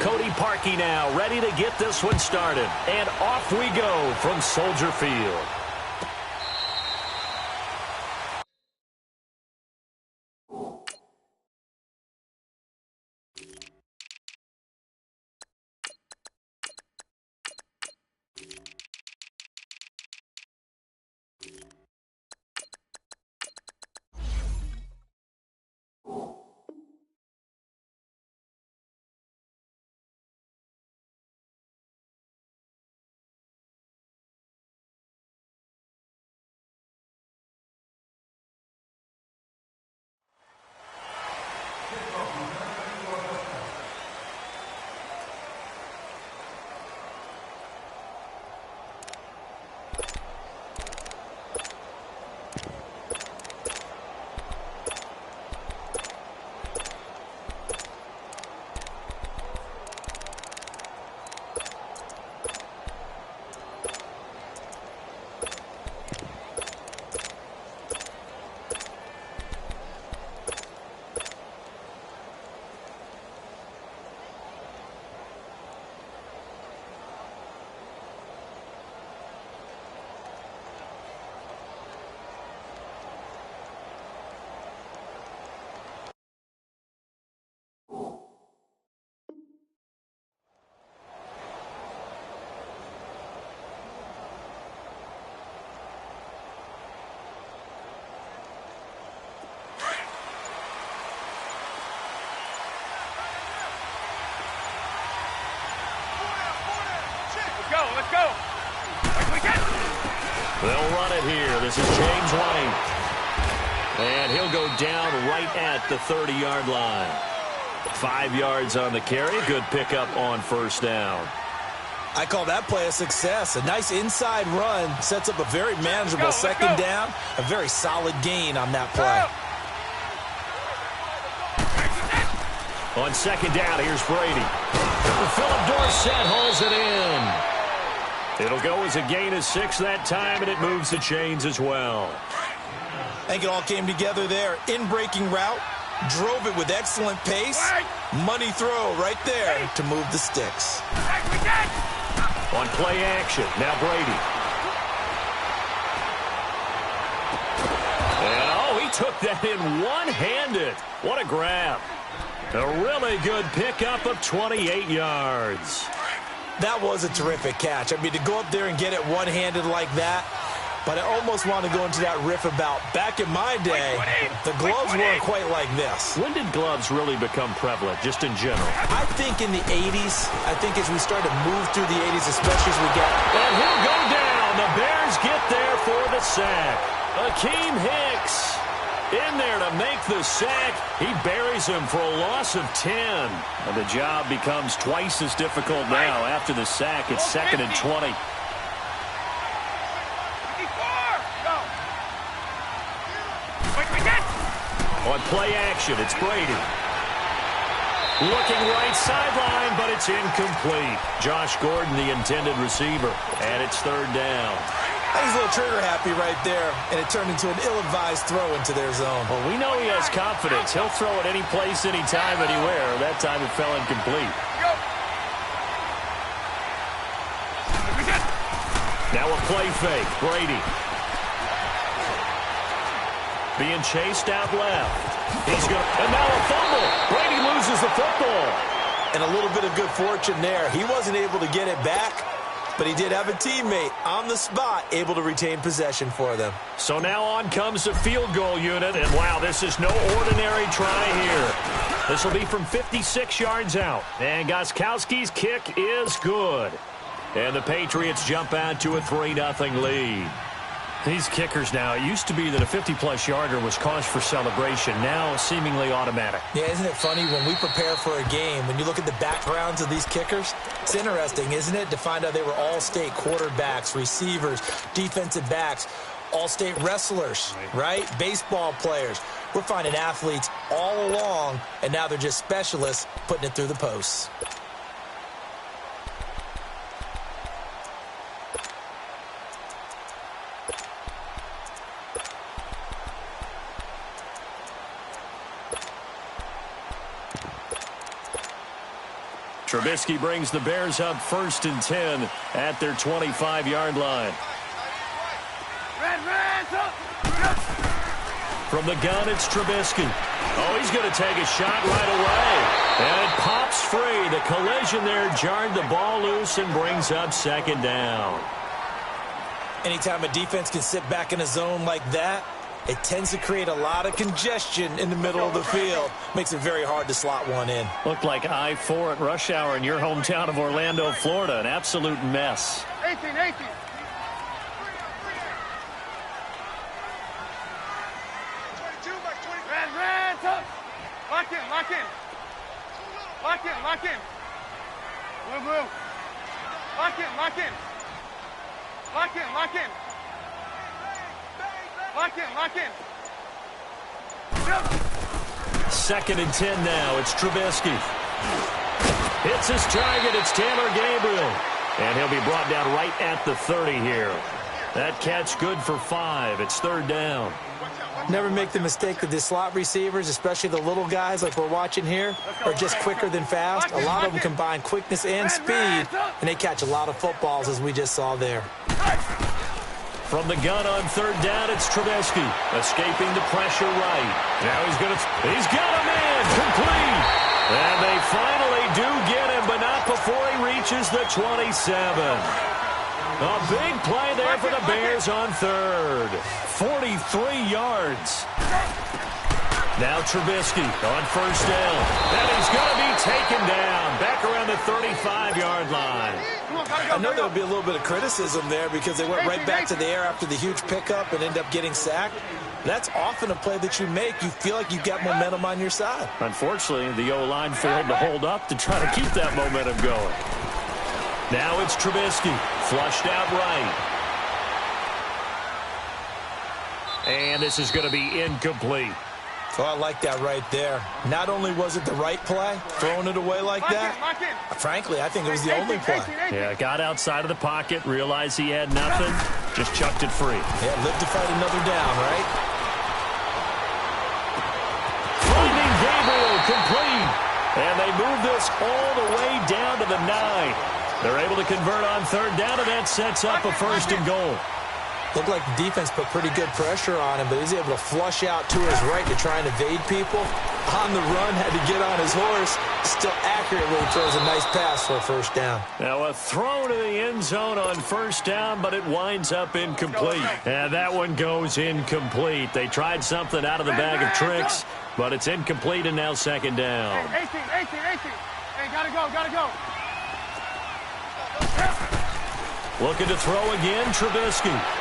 Cody Parkey now, ready to get this one started. And off we go from Soldier Field. Let's go. They'll run it here. This is James White. And he'll go down right at the 30-yard line. 5 yards on the carry. Good pickup on first down. I call that play a success. A nice inside run sets up a very manageable second down. A very solid gain on that play. On second down, here's Brady. Philip Dorsett holds it in. It'll go as a gain of 6 that time, and it moves the chains as well. I think it all came together there. In-breaking route, drove it with excellent pace. Money throw right there to move the sticks. On play action, now Brady. And, oh, he took that in one-handed. What a grab. A really good pickup of 28 yards. That was a terrific catch. I mean, to go up there and get it one-handed like that, but I almost want to go into that riff about back in my day, the gloves weren't quite like this. When did gloves really become prevalent, just in general? I think in the 80s. I think as we start to move through the 80s, especially as we get... And he'll go down. The Bears get there for the sack. Akeem Hicks in there to make the sack. He buries him for a loss of 10. And the job becomes twice as difficult now. After the sack, it's 2nd and 20. On play action, it's Brady. Looking right sideline, but it's incomplete. Josh Gordon, the intended receiver. And it's 3rd down. He's a little trigger happy right there, and it turned into an ill-advised throw into their zone. Well, we know he has confidence. He'll throw it any place, anytime, anywhere. That time it fell incomplete. Now a play fake. Brady. Being chased out left. He's going to, and now a fumble. Brady loses the football. And a little bit of good fortune there. He wasn't able to get it back, but he did have a teammate on the spot able to retain possession for them. So now on comes the field goal unit, and wow, this is no ordinary try here. This will be from 56 yards out, and Gostkowski's kick is good. And the Patriots jump out to a 3-0 lead. These kickers now, it used to be that a 50-plus yarder was cause for celebration, now seemingly automatic. Yeah, isn't it funny when we prepare for a game, when you look at the backgrounds of these kickers, it's interesting, isn't it, to find out they were all-state quarterbacks, receivers, defensive backs, all-state wrestlers, right? Baseball players. We're finding athletes all along, and now they're just specialists putting it through the posts. Trubisky brings the Bears up 1st and 10 at their 25-yard line. From the gun, it's Trubisky. Oh, he's going to take a shot right away. And it pops free. The collision there jarred the ball loose and brings up 2nd down. Anytime a defense can sit back in a zone like that, it tends to create a lot of congestion in the middle of the field. Makes it very hard to slot one in. Looked like I-4 at rush hour in your hometown of Orlando, Florida. An absolute mess. 18. Lock in. Move. Lock in. 2nd and 10 now. It's Trubisky. Hits his target. It's Taylor Gabriel. And he'll be brought down right at the 30 here. That catch good for 5. It's 3rd down. Never make the mistake that the slot receivers, especially the little guys like we're watching here, are just quicker than fast. A lot of them combine quickness and speed, and they catch a lot of footballs, as we just saw there. From the gun on 3rd down, it's Trubisky. Escaping the pressure right. Now he's got him in. Complete. And they finally do get him, but not before he reaches the 27. A big play there for the Bears on 3rd. 43 yards. Now Trubisky on 1st down. And he's going to be taken down back around the 35-yard line. I know there would be a little bit of criticism there because they went right back to the air after the huge pickup and end up getting sacked. That's often a play that you make. You feel like you've got momentum on your side. Unfortunately, the O-line failed to hold up to try to keep that momentum going. Now it's Trubisky, flushed out right. And this is going to be incomplete. Oh, I like that right there. Not only was it the right play, throwing it away like that, frankly, I think it was the only play. Yeah, got outside of the pocket, realized he had nothing, just chucked it free. Yeah, live to fight another down, right? Finding Gabriel, complete. And they move this all the way down to the 9. They're able to convert on 3rd down, and that sets up a 1st and goal. Looked like the defense put pretty good pressure on him, but he's able to flush out to his right to try and evade people. On the run, had to get on his horse. Still accurately throws a nice pass for a 1st down. Now a throw to the end zone on 1st down, but it winds up incomplete. And that one goes incomplete. They tried something out of the bag of tricks, but it's incomplete, and now 2nd down. 18. Hey, gotta go. Looking to throw again, Trubisky.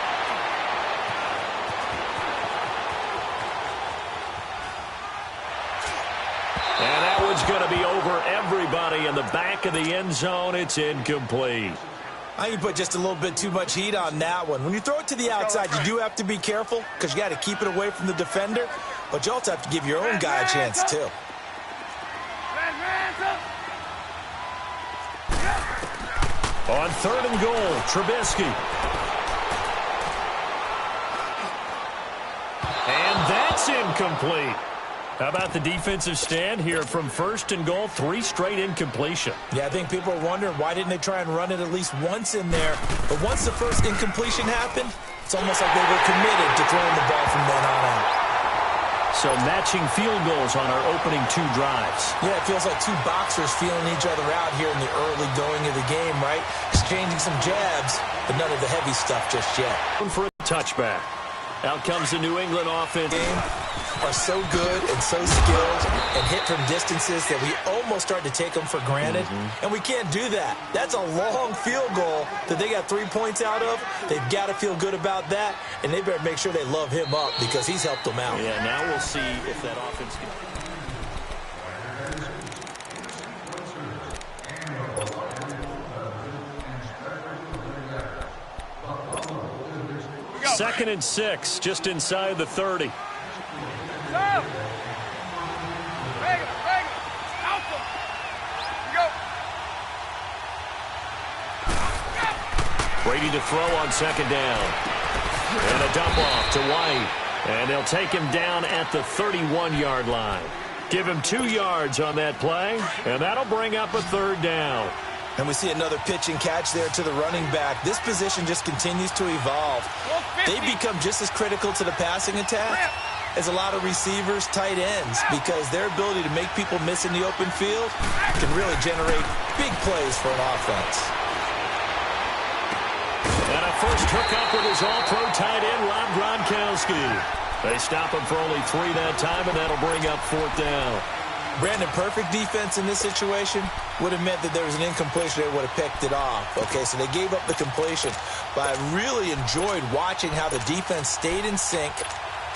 And that one's going to be over everybody in the back of the end zone. It's incomplete. I think you put just a little bit too much heat on that one. When you throw it to the outside, you do have to be careful because you got to keep it away from the defender, but you also have to give your own guy a chance, too. On 3rd and goal, Trubisky. And that's incomplete. How about the defensive stand here from 1st and goal? 3 straight incompletion. Yeah, I think people are wondering why didn't they try and run it at least once in there. But once the first incompletion happened, it's almost like they were committed to throwing the ball from then on out. So matching field goals on our opening 2 drives. Yeah, it feels like 2 boxers feeling each other out here in the early going of the game, right? Exchanging some jabs, but none of the heavy stuff just yet. For a touchback. Out comes the New England offense. Are so good and so skilled and hit from distances that we almost start to take them for granted. And we can't do that. That's a long field goal that they got 3 points out of. They've got to feel good about that, and they better make sure they love him up because he's helped them out. Yeah, now we'll see if that offense can... 2nd and 6, just inside the 30. Brady to throw on 2nd down. And a dump off to White. And they'll take him down at the 31-yard line. Give him 2 yards on that play, and that'll bring up a 3rd down. And we see another pitch and catch there to the running back. This position just continues to evolve. They become just as critical to the passing attack as a lot of receivers, tight ends, because their ability to make people miss in the open field can really generate big plays for an offense. And a first hookup with his all-pro tight end, Rob Gronkowski. They stop him for only 3 that time, and that'll bring up 4th down. Brandon, perfect defense in this situation would have meant that there was an incompletion. They would have picked it off. Okay, so they gave up the completion. But I really enjoyed watching how the defense stayed in sync,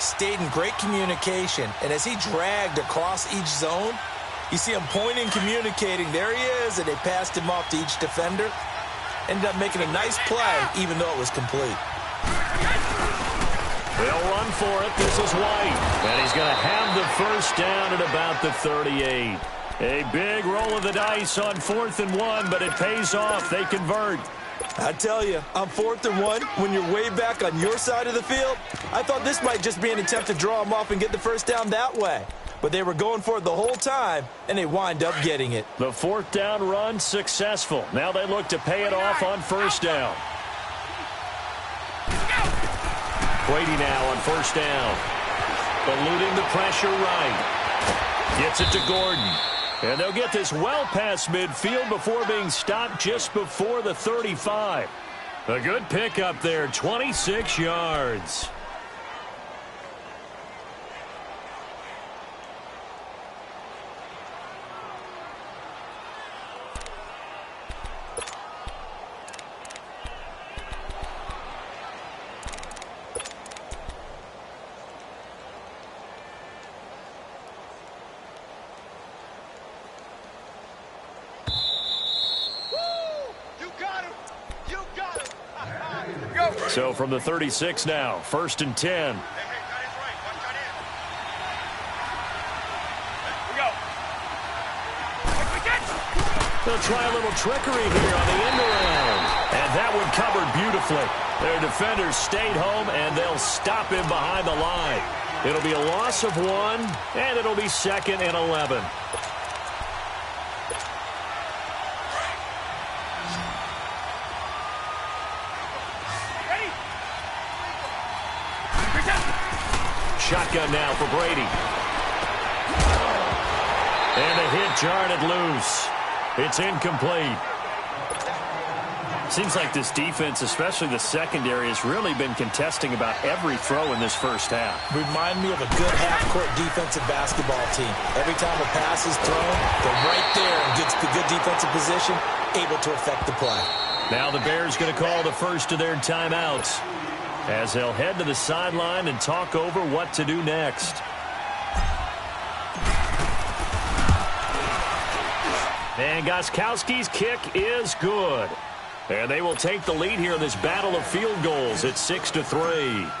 stayed in great communication, and as he dragged across each zone, you see him pointing, communicating. There he is, and they passed him off to each defender. Ended up making a nice play, even though it was complete. They'll run for it. This is White. And he's going to have the first down at about the 38. A big roll of the dice on 4th and 1, but it pays off. They convert. I tell you, on 4th and 1, when you're way back on your side of the field, I thought this might just be an attempt to draw them off and get the first down that way. But they were going for it the whole time, and they wind up getting it. The 4th down run successful. Now they look to pay it off on 1st down. Brady now on 1st down. Eluding the pressure right. Gets it to Gordon. And they'll get this well past midfield before being stopped just before the 35. A good pickup there, 26 yards. So from the 36 now, 1st and 10. They'll try a little trickery here on the end around. And that one covered beautifully. Their defenders stayed home, and they'll stop him behind the line. It'll be a loss of 1, and it'll be 2nd and 11. Shotgun now for Brady. And a hit jarred it loose. It's incomplete. Seems like this defense, especially the secondary, has really been contesting about every throw in this first half. Remind me of a good half-court defensive basketball team. Every time a pass is thrown, they're right there in good defensive position, able to affect the play. Now the Bears going to call the first of their timeouts, as they'll head to the sideline and talk over what to do next. And Gostkowski's kick is good. And they will take the lead here in this battle of field goals at 6-3.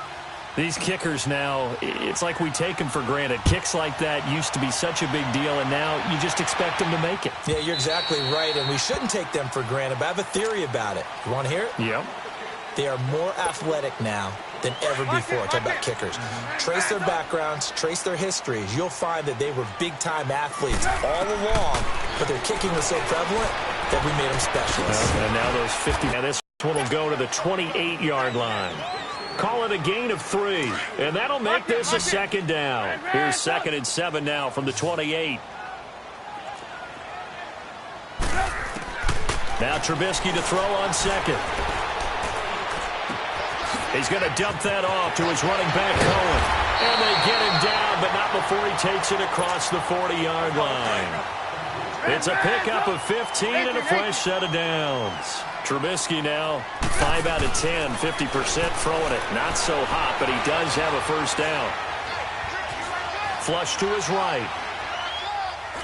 These kickers now, it's like we take them for granted. Kicks like that used to be such a big deal, and now you just expect them to make it. Yeah, you're exactly right, and we shouldn't take them for granted, but I have a theory about it. You want to hear it? Yep. They are more athletic now than ever before. Talk about kickers. Trace their backgrounds, trace their histories. You'll find that they were big-time athletes all along, but their kicking was so prevalent that we made them specialists. And now those 50. Now this one will go to the 28-yard line. Call it a gain of 3, and that'll make this a 2nd down. Here's 2nd and 7 now from the 28. Now Trubisky to throw on 2nd. He's going to dump that off to his running back, Cohen. And they get him down, but not before he takes it across the 40-yard line. It's a pickup of 15 and a fresh set of downs. Trubisky now 5 out of 10, 50% throwing it. Not so hot, but he does have a first down. Flush to his right.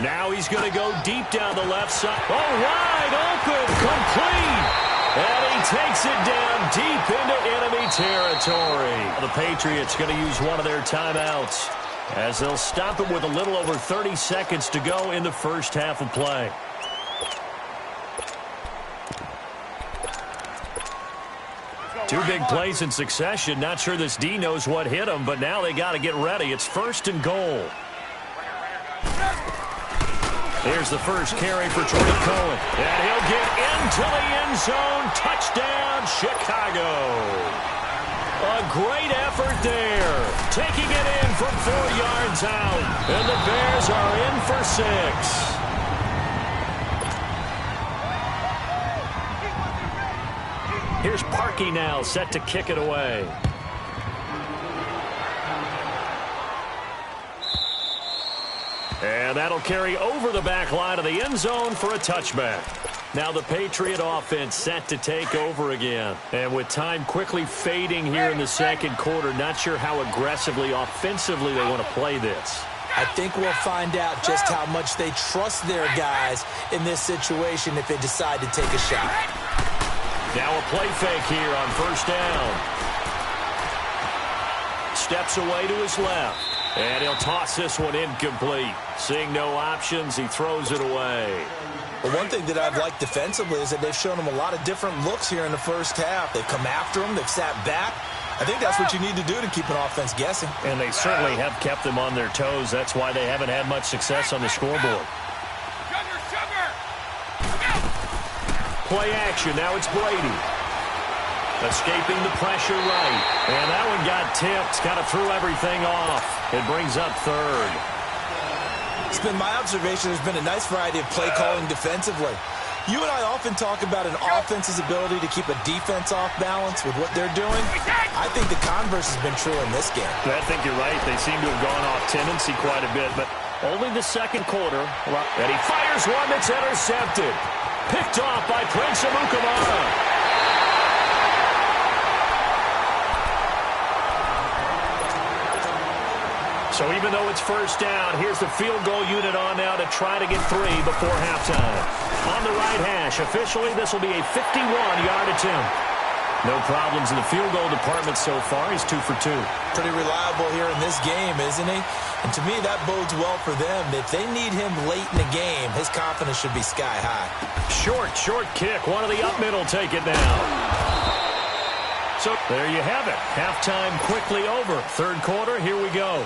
Now he's going to go deep down the left side. Oh, wide open, complete. And he takes it down deep into enemy territory. The Patriots going to use one of their timeouts, as they'll stop him with a little over 30 seconds to go in the first half of play. Two big plays in succession. Not sure this D knows what hit him, but now they got to get ready. It's 1st and goal. Here's the first carry for Tariq Cohen. And he'll get into the end zone. Touchdown, Chicago. A great effort there. Taking it in from 4 yards out. And the Bears are in for 6. Here's Parkey now, set to kick it away. And that'll carry over the back line of the end zone for a touchback. Now the Patriot offense set to take over again. And with time quickly fading here in the second quarter, not sure how aggressively, offensively they want to play this. I think we'll find out just how much they trust their guys in this situation if they decide to take a shot. Now a play fake here on first down. Steps away to his left. And he'll toss this one incomplete. Seeing no options, he throws it away. Well, one thing that I've liked defensively is that they've shown him a lot of different looks here in the first half. They've come after him. They've sat back. I think that's what you need to do to keep an offense guessing. And they certainly have kept them on their toes. That's why they haven't had much success on the scoreboard. Play action. Now it's Brady. Escaping the pressure right. And that one got tipped. Kind of threw everything off. It brings up third. It's been my observation there's been a nice variety of play calling defensively. You and I often talk about an offense's ability to keep a defense off balance with what they're doing. I think the converse has been true in this game. I think you're right. They seem to have gone off tendency quite a bit, but only the second quarter. And he fires one that's intercepted. Picked off by Prince Amukamara. So even though it's first down, here's the field goal unit on now to try to get 3 before halftime. On the right hash, officially this will be a 51-yard attempt. No problems in the field goal department so far. He's 2 for 2. Pretty reliable here in this game, isn't he? And to me, that bodes well for them. If they need him late in the game, his confidence should be sky high. Short kick. One of the up middle take it now. So there you have it. Halftime quickly over. Third quarter, here we go.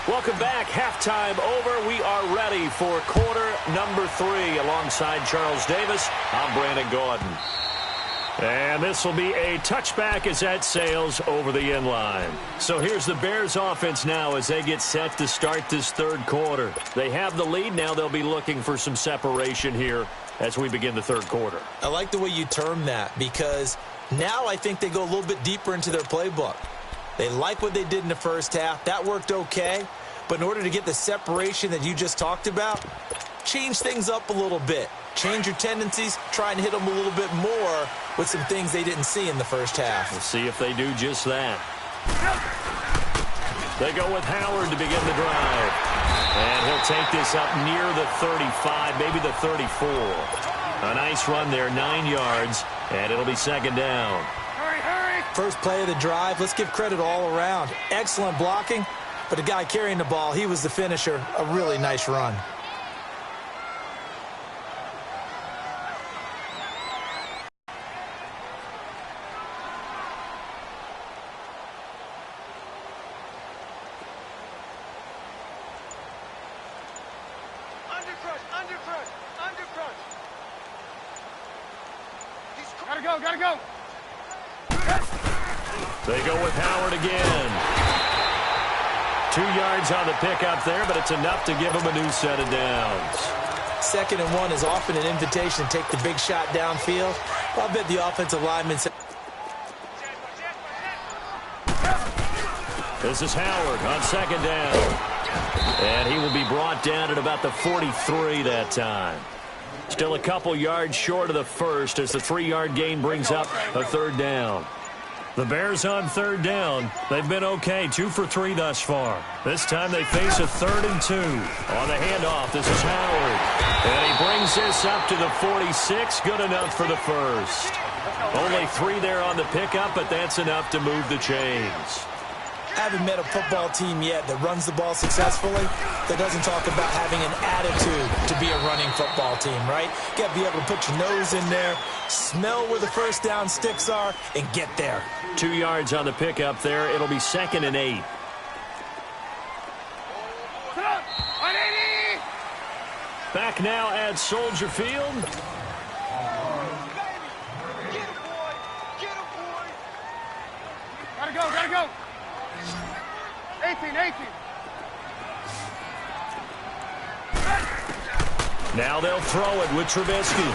Welcome back. Halftime over. We are ready for quarter number 3. Alongside Charles Davis, I'm Brandon Gordon. And this will be a touchback as that sails over the end line. So here's the Bears offense now as they get set to start this third quarter. They have the lead. Now they'll be looking for some separation here as we begin the third quarter. I like the way you term that because now I think they go a little bit deeper into their playbook. They like what they did in the first half. That worked okay. But in order to get the separation that you just talked about, change things up a little bit. Change your tendencies. Try and hit them a little bit more with some things they didn't see in the first half. We'll see if they do just that. They go with Howard to begin the drive. And he'll take this up near the 35, maybe the 34. A nice run there, 9 yards, and it'll be second down. Hurry! First play of the drive, let's give credit all around. Excellent blocking, but the guy carrying the ball, he was the finisher. A really nice run. Gotta go! They go with Howard again. 2 yards on the pickup there, but it's enough to give him a new set of downs. 2nd and 1 is often an invitation to take the big shot downfield. Well, I bet the offensive lineman said. This is Howard on second down. And he will be brought down at about the 43 that time. Still a couple yards short of the first as the 3-yard gain brings up a third down. The Bears on third down. They've been okay, 2 for 3 thus far. This time they face a 3rd and 2. On the handoff, this is Howard. And he brings this up to the 46. Good enough for the first. Only 3 there on the pickup, but that's enough to move the chains. I haven't met a football team yet that runs the ball successfully that doesn't talk about having an attitude to be a running football team, right? You got to be able to put your nose in there, smell where the first down sticks are, and get there. 2 yards on the pickup there. It'll be 2nd and 8. Back now at Soldier Field. Gotta go, gotta go. 18. Now they'll throw it with Trubisky.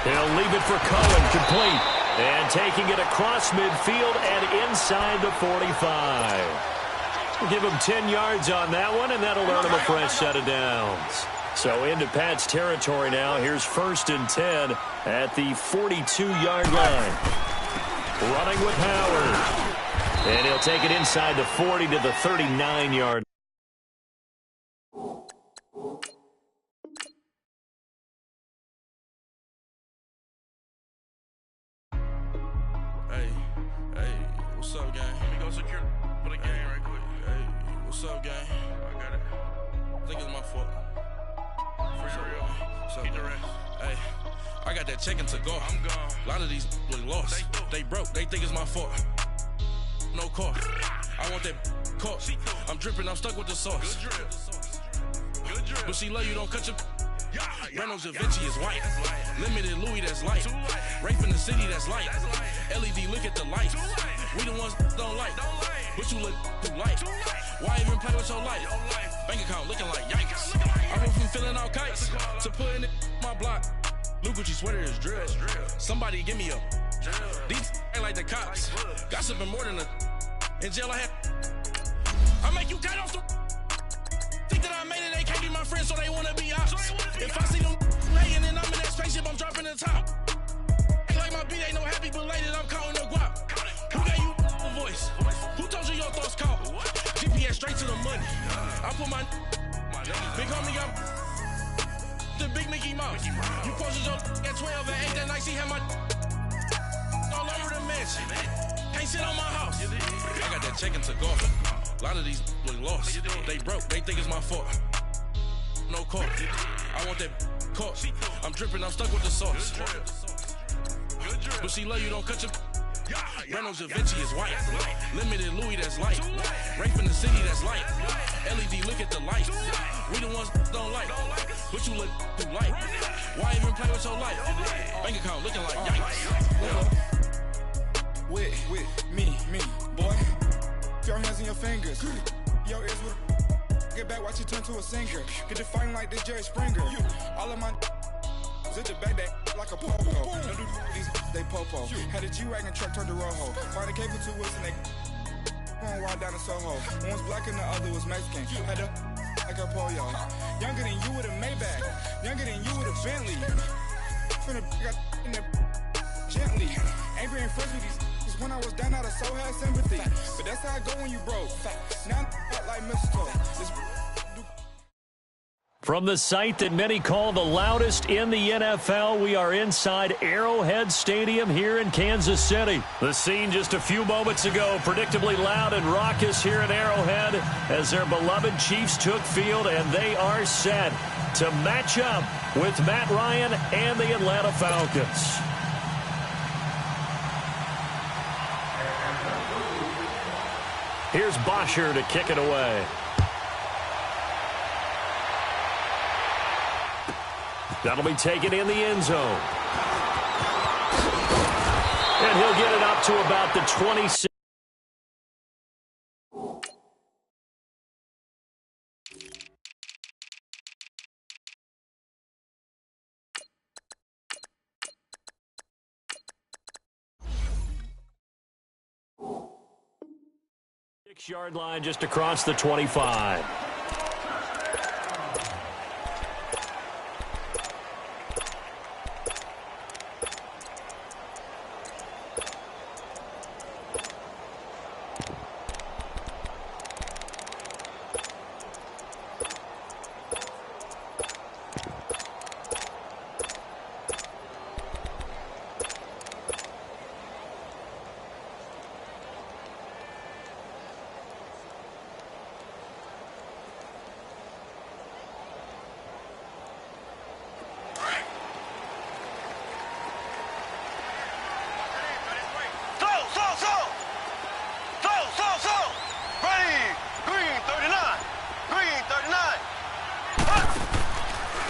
He'll leave it for Cohen, complete. And taking it across midfield and inside the 45. We'll give him 10 yards on that one, and that'll earn him a fresh set of downs. So into Pat's territory now. Here's 1st and 10 at the 42-yard line. Running with Howard. And he'll take it inside the 40 to the 39-yard. Hey, what's up, gang? Let me go secure for the game right quick. Hey, what's up, gang? I got it. I think it's my fault. For real. What's up, keep the rest. Hey, I got that check-in to go. I'm gone. A lot of these look lost. They broke. They think it's my fault. No cost. I want that cost. I'm dripping. I'm stuck with the sauce. Good drip. But she love you. Don't cut your... Reynolds Da Vinci is white. Limited Louis, that's light. Rape in the city, that's light. LED, look at the light. We the ones don't like. But you look too light. Why even play with your life? Bank account looking like yikes. I went from filling out kites to putting it in my block. Blue Gucci sweater is drill. Somebody give me a. These ain't like the cops. Gossiping more than a. In jail I had. I make you cut off the. Think that I made it, they can't be my friends, so they wanna be ops. If I see them laying and I'm in that spaceship, I'm dropping the top. Ain't like my beat, ain't no happy belated, I'm counting the guap. Who gave you a voice? Who told you your thoughts count? GPS straight to the money. I put my big homie got the big Mickey Mouse. You posted your at 12 and 8 that night, she had my all over the mansion. Can't sit on my house. I got that check-in to go. A lot of these look lost. They broke. They think it's my fault. No cost. I want that cost. I'm dripping. I'm stuck with the sauce. But she love you. Don't cut your... Reynolds Da Vinci is white. Limited Louis, that's light. Rape in the city, that's light. LED, look at the light. We the ones don't like. But you look too light. Why even play with your life? Bank account looking like yikes. With me, boy. Your hands in your fingers. Your ears with get back, watch it turn to a singer. Get the fighting like this Jerry Springer. All of my zip the back that like a popo. Don't do these they popo. Had a G-Wagon truck turned to Rojo. Find a cable 2 wheels and they going wild down in Soho. One was black and the other was Mexican. Had a like a pollo. Younger than you with a Maybach. Younger than you with a Bentley. From the got in the gently. Angry and friends with these. When I was down, I so had sympathy. But that's how I go when you broke. Now I'm like mistletoe. From the site that many call the loudest in the NFL, we are inside Arrowhead Stadium here in Kansas City. The scene just a few moments ago, predictably loud and raucous here at Arrowhead as their beloved Chiefs took field, and they are set to match up with Matt Ryan and the Atlanta Falcons. Here's Bosher to kick it away. That'll be taken in the end zone. And he'll get it up to about the 26. Yard line just across the 25.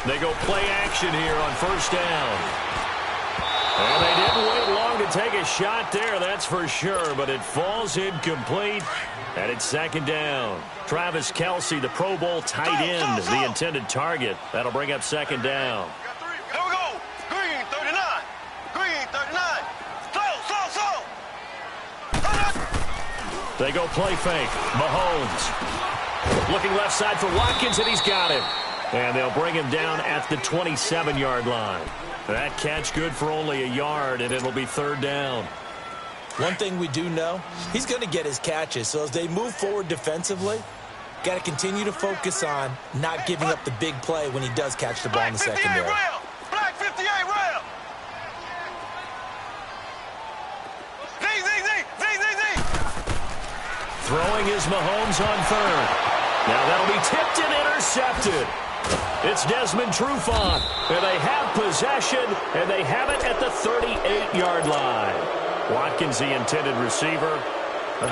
They go play action here on first down. And they didn't wait long to take a shot there, that's for sure, but it falls incomplete, and it's second down. Travis Kelce, the Pro Bowl tight end, the intended target. That'll bring up second down. Here we go. Green 39. Green 39. Slow. They go play fake. Mahomes looking left side for Watkins, and he's got him. And they'll bring him down at the 27-yard line. That catch good for only a yard, and it'll be third down. One thing we do know, he's going to get his catches. So as they move forward defensively, got to continue to focus on not giving up the big play when he does catch the ball in the secondary. Black 58 rail. Z. Throwing is Mahomes on third. Now that'll be tipped and intercepted. It's Desmond Trufant, and they have possession, and they have it at the 38-yard line. Watkins, the intended receiver.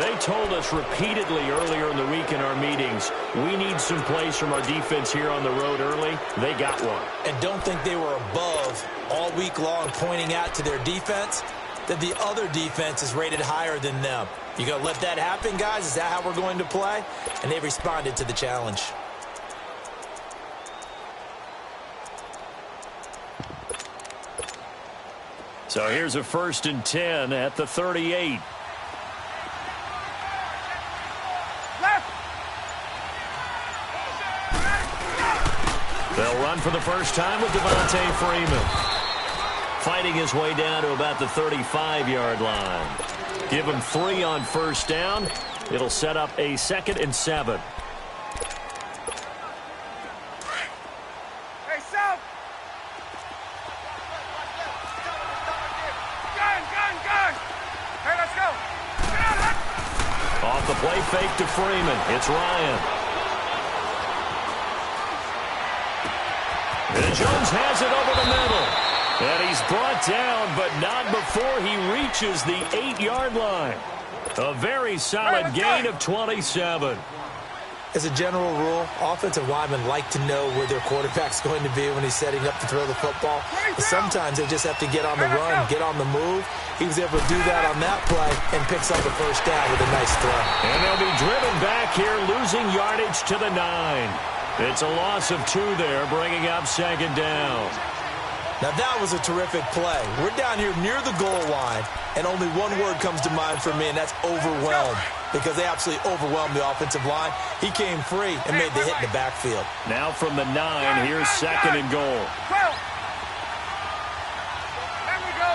They told us repeatedly earlier in the week in our meetings, we need some plays from our defense here on the road early. They got one. And don't think they were above all week long pointing out to their defense that the other defense is rated higher than them. You going to let that happen, guys? Is that how we're going to play? And they responded to the challenge. So here's a 1st and 10 at the 38. They'll run for the first time with Devontae Freeman. Fighting his way down to about the 35-yard line. Give him 3 on first down. It'll set up a 2nd and 7. Hey, South. Gun. Hey, let's go. Get out of that. Off the play fake to Freeman. It's Ryan. And Jones has it over the middle. And he's brought down, but not before he reaches the 8-yard line. A very solid gain of 27. As a general rule, offensive linemen like to know where their quarterback's going to be when he's setting up to throw the football. But sometimes they just have to get on the run, get on the move. He was able to do that on that play and picks up a first down with a nice throw. And they'll be driven back here, losing yardage to the 9. It's a loss of 2 there, bringing up second down. Now that was a terrific play. We're down here near the goal line, and only one word comes to mind for me, and that's overwhelmed, because they absolutely overwhelmed the offensive line. He came free and made the hit in the backfield. Now from the 9, here's 2nd and goal. There we go.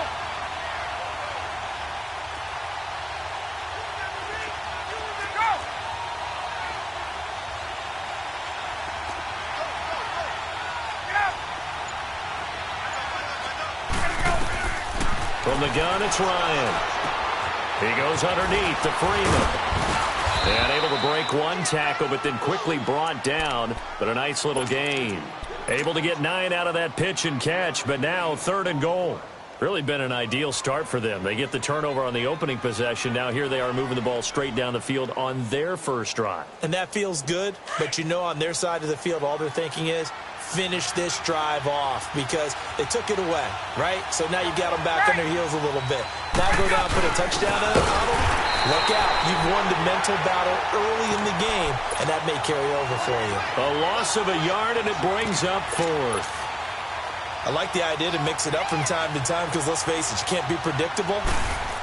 From the gun, it's Ryan. He goes underneath to Freeman. And able to break one tackle, but then quickly brought down. But a nice little gain. Able to get 9 out of that pitch and catch, but now 3rd and goal. Really been an ideal start for them. They get the turnover on the opening possession. Now here they are moving the ball straight down the field on their first drive. And that feels good, but you know on their side of the field, all they're thinking is, finish this drive off, because they took it away, right? So now you've got them back on their heels a little bit. Now go down, put a touchdown on them. Look out. You've won the mental battle early in the game, and that may carry over for you. A loss of a yard, and it brings up 4th. I like the idea to mix it up from time to time, because let's face it, you can't be predictable.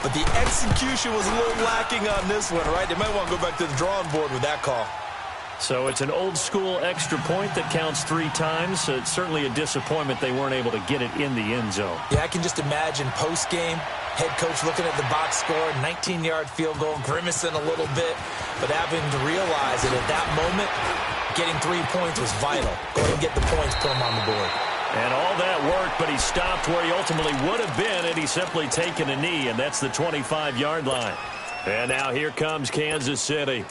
But the execution was a little lacking on this one, right? They might want to go back to the drawing board with that call. So it's an old-school extra point that counts 3 times. So it's certainly a disappointment they weren't able to get it in the end zone. Yeah, I can just imagine post-game, head coach looking at the box score, 19-yard field goal, grimacing a little bit, but having to realize that at that moment, getting 3 points was vital. Go ahead and get the points, put them on the board. And all that worked, but he stopped where he ultimately would have been, and he's simply taken a knee, and that's the 25-yard line. And now here comes Kansas City.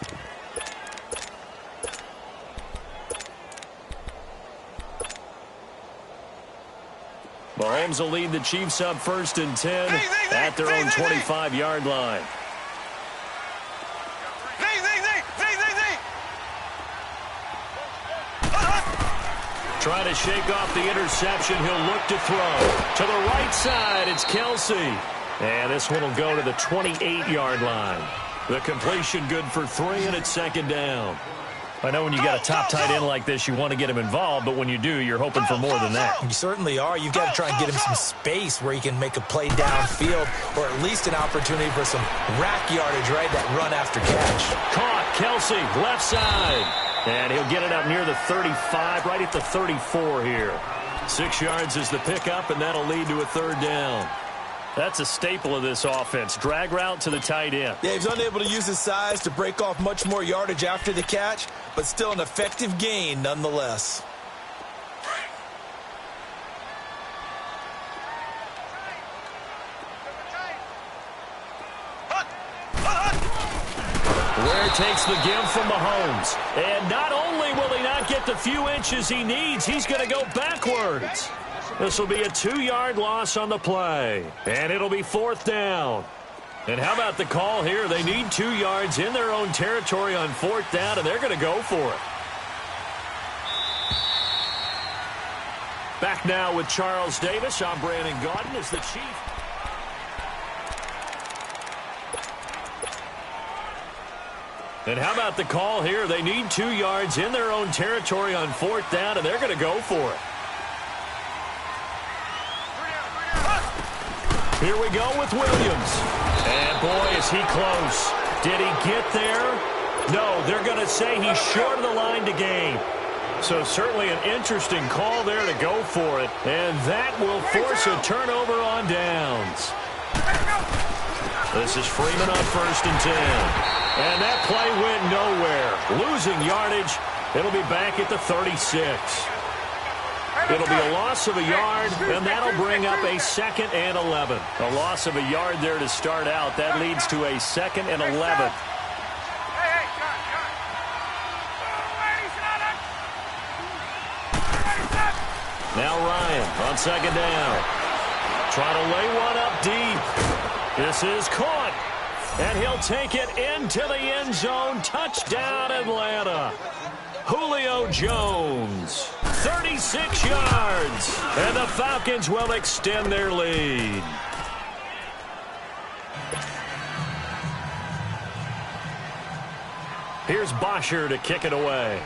Mahomes will lead the Chiefs up 1st and 10 at their own 25-yard line. Trying to shake off the interception. He'll look to throw. To the right side, it's Kelsey. And this one will go to the 28-yard line. The completion good for 3, and it's second down. I know when you got a top tight end like this, you want to get him involved, but when you do, you're hoping for more than that. You certainly are. You've got to try and get him some space where he can make a play downfield, or at least an opportunity for some rack yardage, right? That run after catch. Caught, Kelsey, left side. And he'll get it up near the 35, right at the 34 here. 6 yards is the pickup, and that'll lead to a third down. That's a staple of this offense. Drag route to the tight end. Yeah, he's unable to use his size to break off much more yardage after the catch, but still an effective gain nonetheless. Ware takes the give from Mahomes. And not only will he not get the few inches he needs, he's going to go backwards. This will be a 2-yard loss on the play. And it'll be fourth down. And how about the call here? They need 2 yards in their own territory on fourth down, and they're going to go for it. Back now with Charles Davis. I'm Brandon Gaudin as the Chief. And how about the call here? They need 2 yards in their own territory on fourth down, and they're going to go for it. Here we go with Williams. And boy, is he close. Did he get there? No, they're going to say he's short of the line to gain. So certainly an interesting call there to go for it. And that will force a turnover on downs. This is Freeman on 1st and 10. And that play went nowhere. Losing yardage. It'll be back at the 36. It'll be a loss of a yard, and that'll bring up a 2nd and 11. A loss of a yard there to start out. That leads to a 2nd and 11. Now Ryan on 2nd down. Trying to lay one up deep. This is caught. And he'll take it into the end zone. Touchdown, Atlanta. Julio Jones, 36 yards. And the Falcons will extend their lead. Here's Bosher to kick it away.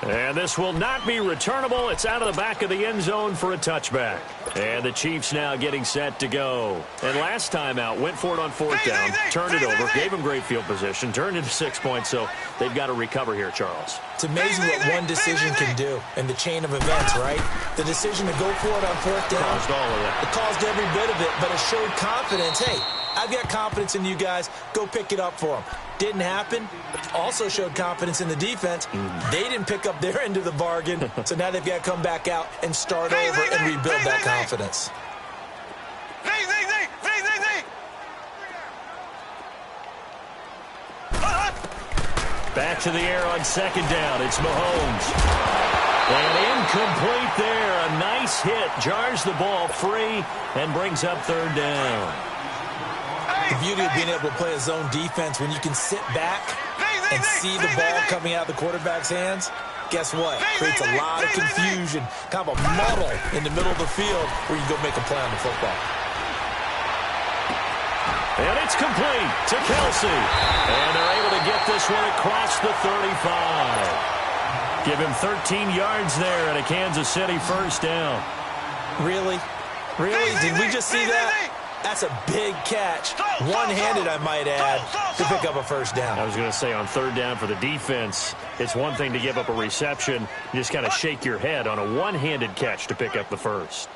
And this will not be returnable. It's out of the back of the end zone for a touchback. And the Chiefs now getting set to go. And last time out, went for it on fourth down, turned it over, gave them great field position, turned into 6 points, so they've got to recover here, Charles. It's amazing what one decision can do in the chain of events, right? The decision to go for it on fourth down. Caused all of that. It caused every bit of it, but it showed confidence. Hey, I've got confidence in you guys. Go pick it up for them. Didn't happen. Also showed confidence in the defense. They didn't pick up their end of the bargain, so now they've got to come back out and start over and rebuild that confidence. Back to the air on 2nd down. It's Mahomes. And incomplete there. A nice hit. Jars the ball free and brings up 3rd down. The beauty of being able to play a zone defense when you can sit back and see the ball coming out of the quarterback's hands, guess what? Creates a lot of confusion, kind of a muddle in the middle of the field where you go make a play on the football. And it's complete to Kelsey. And they're able to get this one across the 35. Give him 13 yards there and a Kansas City first down. Really? Really? Did we just see that? That's a big catch. One-handed, I might add, to pick up a first down. I was going to say on 3rd down for the defense, it's one thing to give up a reception. You just kind of shake your head on a one-handed catch to pick up the first.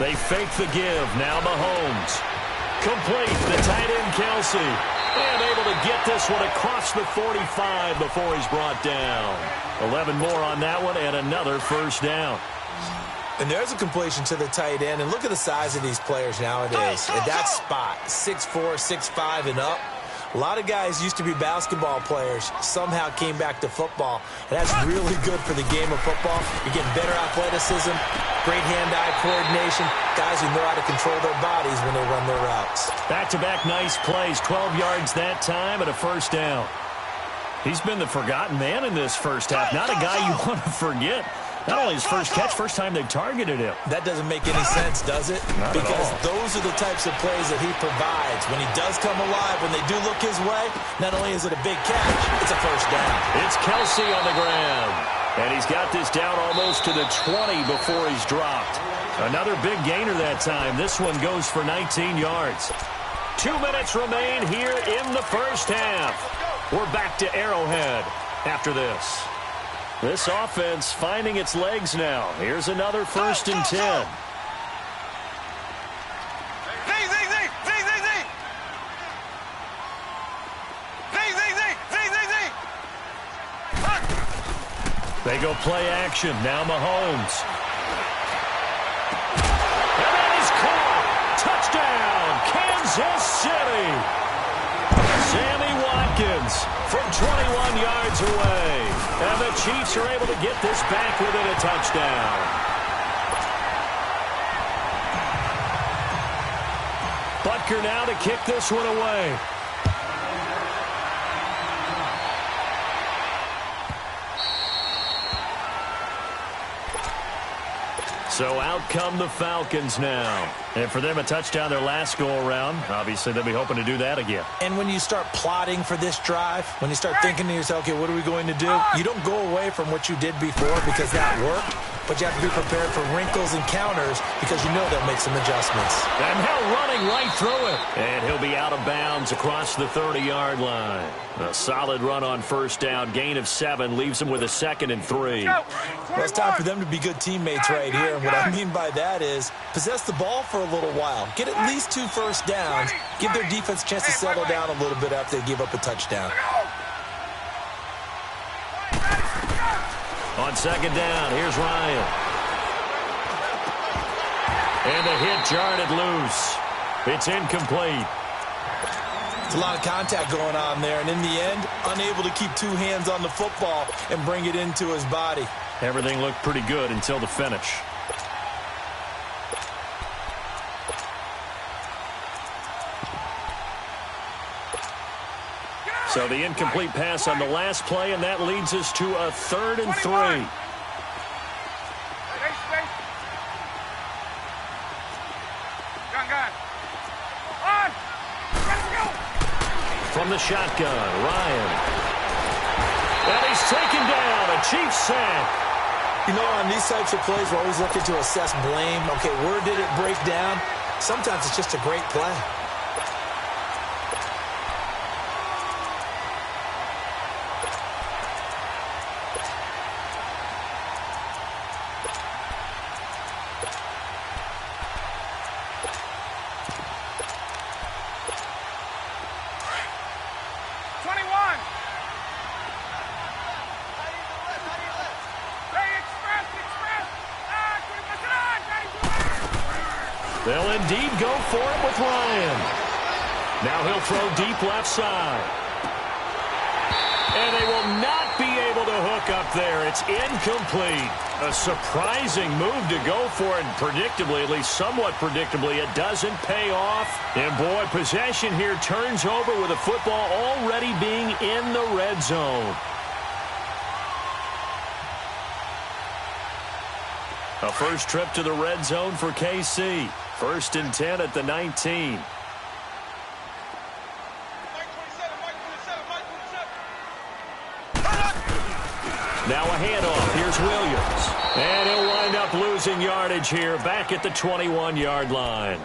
They fake the give. Now Mahomes. Complete. The tight end, Kelsey. And able to get this one across the 45 before he's brought down. 11 more on that one and another first down. And there's a completion to the tight end. And look at the size of these players nowadays. At that spot, 6'4", 6'5", and up. A lot of guys used to be basketball players, somehow came back to football. And that's really good for the game of football. You're getting better athleticism, great hand-eye coordination, guys who know how to control their bodies when they run their routes. Back-to-back nice plays, 12 yards that time and a first down. He's been the forgotten man in this first half. Not a guy you want to forget. Not only his first catch, first time they targeted him. That doesn't make any sense, does it? Not because at all. Those are the types of plays that he provides. When he does come alive, when they do look his way, not only is it a big catch, it's a first down. It's Kelsey on the ground. And he's got this down almost to the 20 before he's dropped. Another big gainer that time. This one goes for 19 yards. 2 minutes remain here in the first half. We're back to Arrowhead after this. This offense finding its legs now. Here's another 1st and 10. They go play action. Now Mahomes. And that is caught. Touchdown, Kansas City. Sammy Watkins from 21 yards away. And the Chiefs are able to get this back within a touchdown. Butker now to kick this one away. So out come the Falcons now. And for them, a touchdown their last go-around. Obviously, they'll be hoping to do that again. And when you start plotting for this drive, when you start thinking to yourself, okay, what are we going to do? You don't go away from what you did before because that worked. But you have to be prepared for wrinkles and counters because you know they'll make some adjustments. And now running right through it. And he'll be out of bounds across the 30-yard line. A solid run on first down. Gain of 7 leaves him with a 2nd and 3. Well, it's time for them to be good teammates right here. And what I mean by that is possess the ball for a little while. Get at least 2 first downs. Give their defense a chance to settle down a little bit after they give up a touchdown. On 2nd down, here's Ryan. And the hit jarred it loose. It's incomplete. It's a lot of contact going on there, and in the end, unable to keep 2 hands on the football and bring it into his body. Everything looked pretty good until the finish. So the incomplete pass on the last play, and that leads us to a 3rd and 3. From the shotgun, Ryan. And he's taken down, a Chiefs sack. You know, on these types of plays, we're always looking to assess blame. Okay, where did it break down? Sometimes it's just a great play. They'll indeed go for it with Ryan. Now he'll throw deep left side. And they will not be able to hook up there. It's incomplete. A surprising move to go for it. Predictably, at least somewhat predictably, it doesn't pay off. And boy, possession here turns over with the football already being in the red zone. A first trip to the red zone for KC. 1st and 10 at the 19. Now a handoff. Here's Williams. And he'll wind up losing yardage here back at the 21-yard line.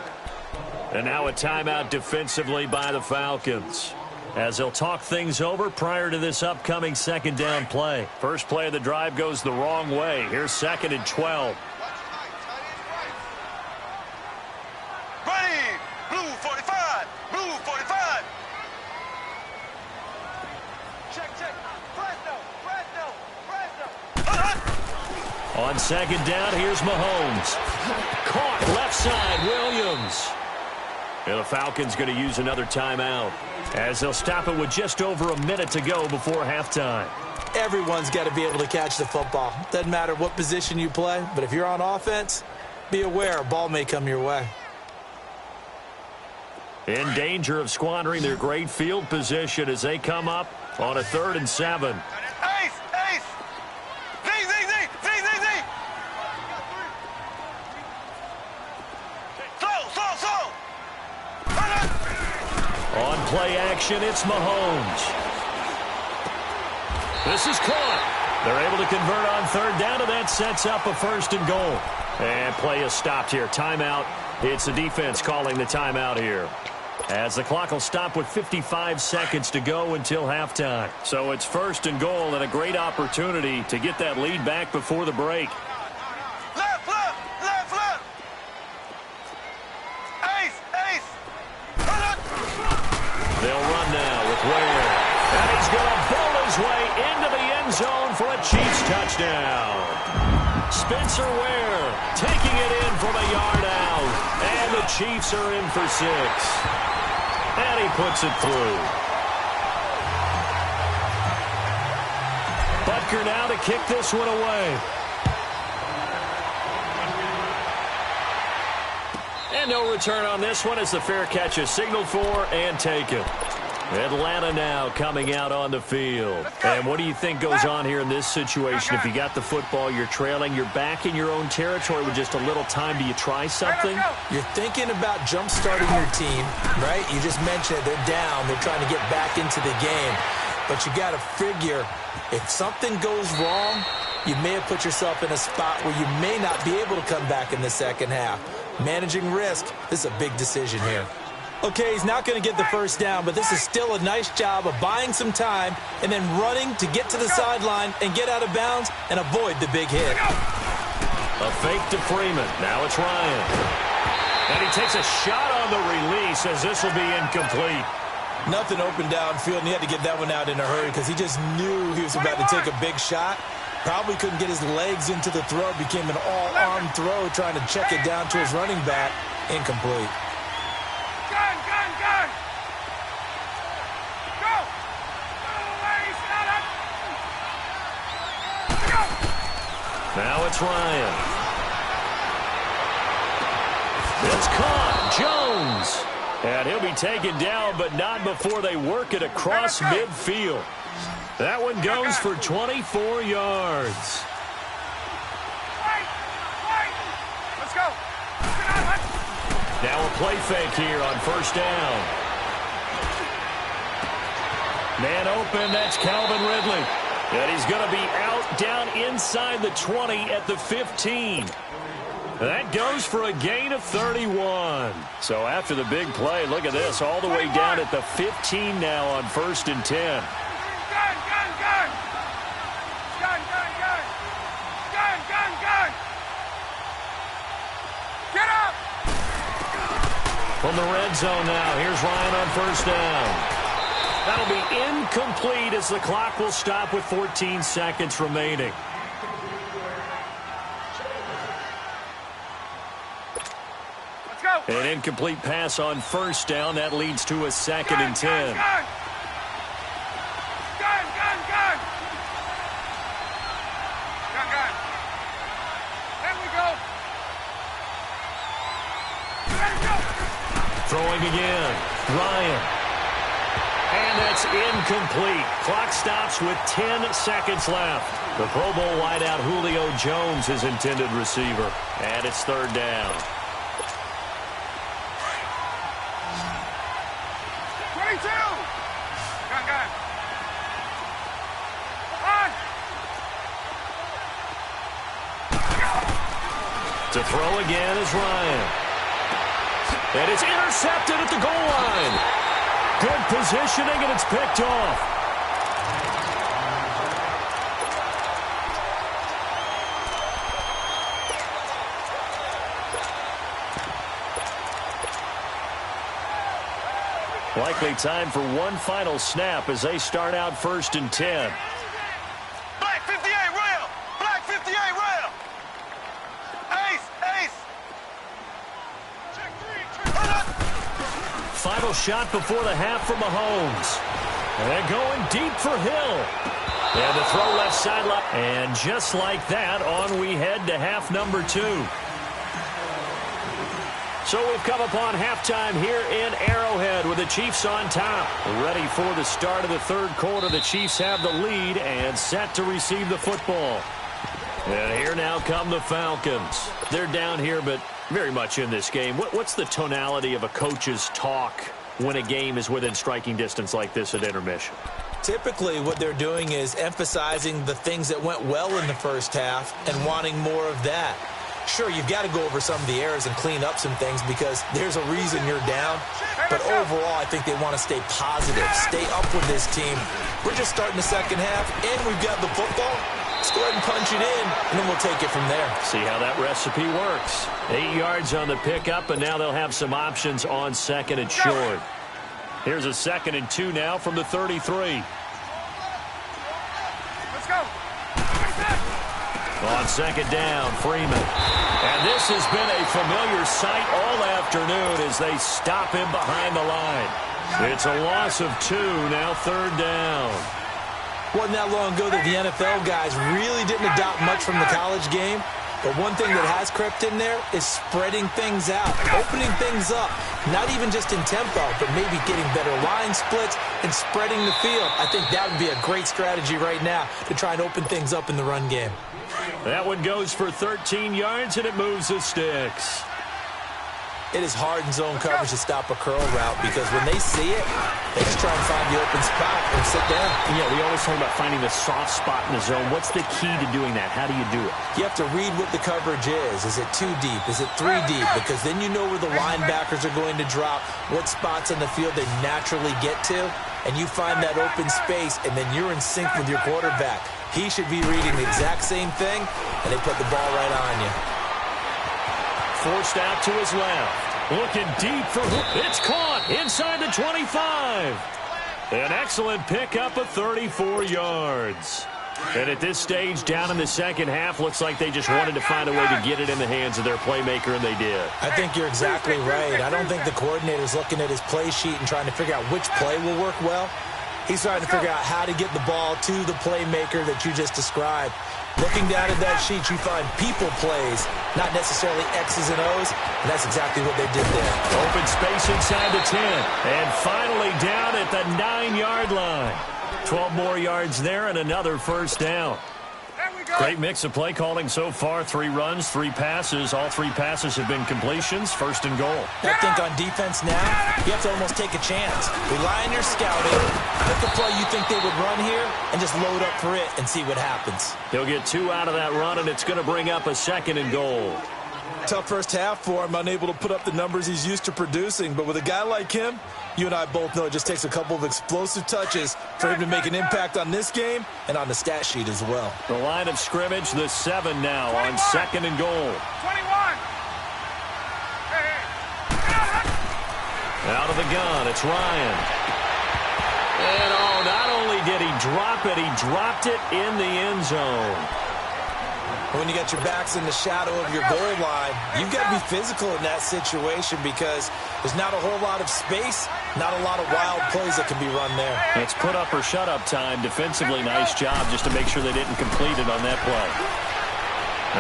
And now a timeout defensively by the Falcons, as they'll talk things over prior to this upcoming 2nd down play. First play of the drive goes the wrong way. Here's 2nd and 12. On 2nd down, here's Mahomes. Caught left side, Williams. And the Falcons going to use another timeout as they'll stop it with just over a minute to go before halftime. Everyone's got to be able to catch the football. Doesn't matter what position you play, but if you're on offense, be aware a ball may come your way. In danger of squandering their great field position as they come up on a 3rd and 7. Ace! Ace! Z! Slow! On play action, it's Mahomes. This is caught. They're able to convert on 3rd down, and that sets up a 1st and goal. And play is stopped here. Timeout. It's the defense calling the timeout here, as the clock will stop with 55 seconds to go until halftime. So it's 1st and goal and a great opportunity to get that lead back before the break. Left! Ace! They'll run now with Ware. And he's going to bowl his way into the end zone for a Chiefs touchdown. Spencer Ware taking it in from a yard out. And the Chiefs are in for 6. And he puts it through. Butker now to kick this one away. And no return on this one as the fair catch is signaled for and taken. Atlanta now coming out on the field. And what do you think goes on here in this situation? If you got the football, you're trailing, you're back in your own territory with just a little time. Do you try something? You're thinking about jump-starting your team, right? You just mentioned it. They're down. They're trying to get back into the game. But you got to figure, if something goes wrong, you may have put yourself in a spot where you may not be able to come back in the second half. Managing risk, this is a big decision here. Okay, he's not going to get the 1st down, but this is still a nice job of buying some time and then running to get to the sideline and get out of bounds and avoid the big hit. A fake to Freeman. Now it's Ryan. And he takes a shot on the release as this will be incomplete. Nothing open downfield, and he had to get that one out in a hurry because he just knew he was about to take a big shot. Probably couldn't get his legs into the throw. Became an all-arm throw trying to check it down to his running back. Incomplete. Gun! Go! Now it's Ryan. It's caught. Jones. And he'll be taken down, but not before they work it across midfield. That one goes for 24 yards. Let's go. Now a play fake here on 1st down. Man open, that's Calvin Ridley. And he's going to be out down inside the 20 at the 15. That goes for a gain of 31. So after the big play, look at this, all the way down at the 15 now on 1st and 10. Gun! Get up! From the red zone now, here's Ryan on 1st down. That'll be incomplete as the clock will stop with 14 seconds remaining. Let's go! An incomplete pass on 1st down. That leads to a 2nd and 10. Gun! There we go! Throwing again. Ryan. And that's incomplete. Clock stops with 10 seconds left. The Pro Bowl wideout Julio Jones is intended receiver. And it's 3rd down. 22! Gun! On! To throw again is Ryan. And it's intercepted at the goal line. Good positioning, and it's picked off. Likely time for one final snap as they start out 1st and 10. Black 58 rail! Black 58 rail! Ace! Check 3! Final shot before the half for Mahomes. And going deep for Hill. And the throw left sideline. And just like that, on we head to half number 2. So we've come upon halftime here in Arrowhead with the Chiefs on top. Ready for the start of the third quarter. The Chiefs have the lead and set to receive the football. And here now come the Falcons. They're down here, but very much in this game. What's the tonality of a coach's talk when a game is within striking distance like this at intermission? Typically, what they're doing is emphasizing the things that went well in the first half and wanting more of that. Sure, you've got to go over some of the errors and clean up some things because there's a reason you're down. But overall, I think they want to stay positive, stay up with this team. We're just starting the second half, and we've got the football. Let's go ahead and punch it in, and then we'll take it from there. See how that recipe works. 8 yards on the pickup, and now they'll have some options on second and short. Here's a 2nd and 2 now from the 33. Let's go. On second down, Freeman. And this has been a familiar sight all afternoon as they stop him behind the line. It's a loss of 2, now 3rd down. Wasn't that long ago that the NFL guys really didn't adopt much from the college game. But one thing that has crept in there is spreading things out, opening things up, not even just in tempo, but maybe getting better line splits and spreading the field. I think that would be a great strategy right now to try and open things up in the run game. That one goes for 13 yards, and it moves the sticks. It is hard in zone coverage to stop a curl route because when they see it, they just try and find the open spot and sit down. Yeah, we always talk about finding the soft spot in the zone. What's the key to doing that? How do you do it? You have to read what the coverage is. Is it 2 deep? Is it 3 deep? Because then you know where the linebackers are going to drop, what spots on the field they naturally get to, and you find that open space, and then you're in sync with your quarterback. He should be reading the exact same thing, and they put the ball right on you. Forced out to his left. Looking deep for it's caught inside the 25. An excellent pickup of 34 yards. And at this stage, down in the second half, looks like they just wanted to find a way to get it in the hands of their playmaker, and they did. I think you're exactly right. I don't think the coordinator's looking at his play sheet and trying to figure out which play will work well. He's trying to figure out how to get the ball to the playmaker that you just described. Looking down at that sheet, you find people plays, not necessarily X's and O's, and that's exactly what they did there. Open space inside the 10, and finally down at the 9-yard line. 12 more yards there and another first down. Great mix of play calling so far. 3 runs, 3 passes. All 3 passes have been completions. 1st and goal. I think on defense now, you have to almost take a chance. Rely on your scouting. Pick a play you think they would run here and just load up for it and see what happens. He'll get 2 out of that run, and it's going to bring up a 2nd and goal. Tough first half for him, unable to put up the numbers he's used to producing. But with a guy like him, you and I both know it just takes a couple of explosive touches for him to make an impact on this game and on the stat sheet as well. The line of scrimmage, the 7 now 21. On 2nd and goal. 21. Out of the gun, it's Ryan. And not only did he drop it, he dropped it in the end zone. When you got your backs in the shadow of your goal line, you've got to be physical in that situation because there's not a whole lot of space, not a lot of wild plays that can be run there. It's put up or shut up time. Defensively, nice job just to make sure they didn't complete it on that play.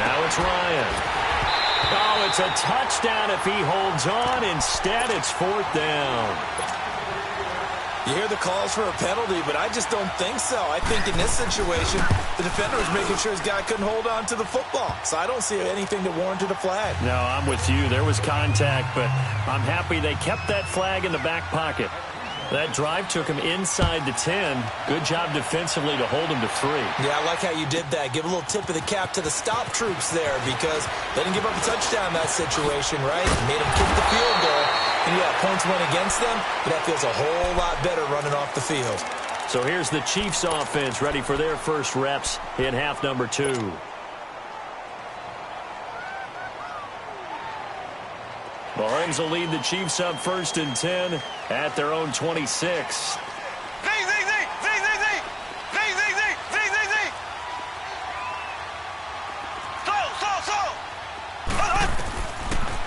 Now it's Ryan. Oh, it's a touchdown if he holds on. Instead, it's 4th down. You hear the calls for a penalty, but I just don't think so. I think in this situation, the defender was making sure his guy couldn't hold on to the football. So I don't see anything that warranted a flag. No, I'm with you. There was contact, but I'm happy they kept that flag in the back pocket. That drive took him inside the 10. Good job defensively to hold him to 3. Yeah, I like how you did that. Give a little tip of the cap to the stop troops there because they didn't give up a touchdown in that situation, right? Made them kick the field goal. And yeah, points went against them, but that feels a whole lot better running off the field. So here's the Chiefs offense ready for their first reps in half number 2. Mahomes will lead the Chiefs up 1st and 10 at their own 26.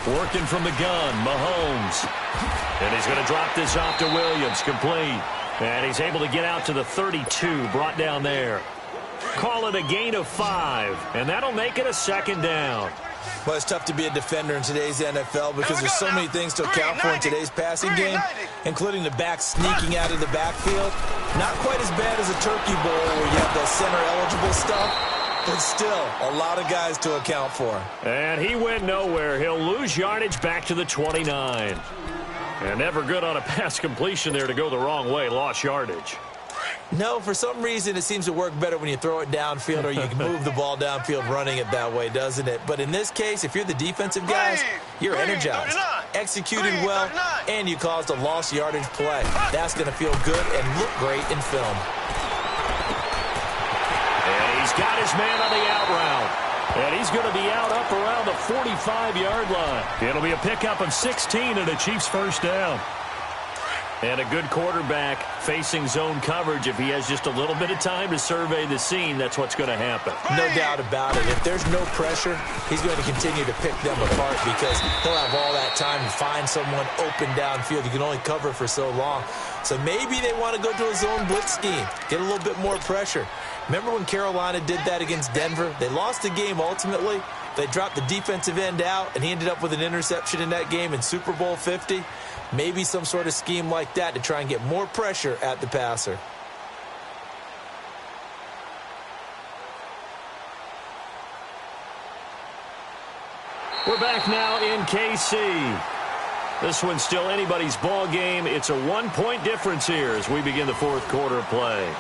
Working from the gun, Mahomes. And he's going to drop this off to Williams, complete. And he's able to get out to the 32, brought down there. Call it a gain of 5, and that'll make it a second down. Well, it's tough to be a defender in today's NFL because there's so many things to account for in today's passing game, including the back sneaking out of the backfield. Not quite as bad as a turkey bowl where you have the center-eligible stuff, but still a lot of guys to account for. And he went nowhere. He'll lose yardage back to the 29. And never good on a pass completion there to go the wrong way. Lost yardage. No, for some reason it seems to work better when you throw it downfield or you can move the ball downfield running it that way, doesn't it? But in this case, if you're the defensive guys, you're energized, executed well, and you caused a lost yardage play. That's going to feel good and look great in film. And he's got his man on the out route. And he's going to be out up around the 45-yard line. It'll be a pickup of 16 and a Chiefs first down. And a good quarterback facing zone coverage. If he has just a little bit of time to survey the scene, that's what's going to happen. No doubt about it. If there's no pressure, he's going to continue to pick them apart because he'll have all that time to find someone open downfield. You can only cover for so long. So maybe they want to go to a zone blitz scheme, get a little bit more pressure. Remember when Carolina did that against Denver? They lost the game ultimately. They dropped the defensive end out, and he ended up with an interception in that game in Super Bowl 50. Maybe some sort of scheme like that to try and get more pressure at the passer. We're back now in KC. This one's still anybody's ball game. It's a 1-point difference here as we begin the fourth quarter of play.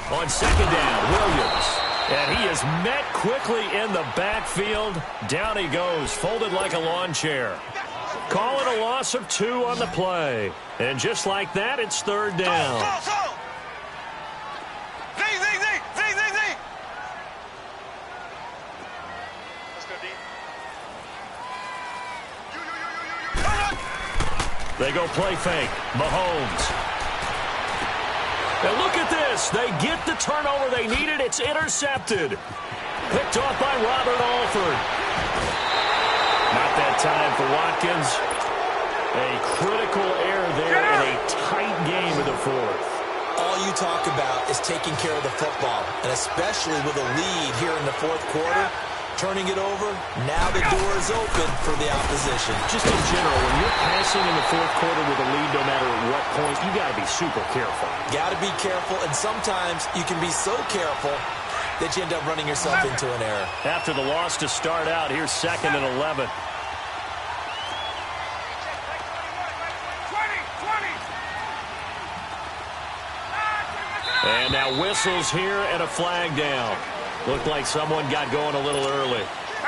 On second down, Williams. And he is met quickly in the backfield. Down he goes, folded like a lawn chair. Call it a loss of 2 on the play. And just like that, it's third down. They go play fake. Mahomes. And look at this. They get the turnover they needed. It's intercepted. Picked off by Robert Alford. Not that time for Watkins. A critical error there in a tight game of the fourth. All you talk about is taking care of the football, and especially with a lead here in the fourth quarter, turning it over, now the door is open for the opposition. Just in general, when you're passing in the fourth quarter with a lead, no matter what point, you got to be super careful. Got to be careful, and sometimes you can be so careful that you end up running yourself into an error. After the loss to start out, here's 2nd and 11. And now whistles here and a flag down. Looked like someone got going a little early.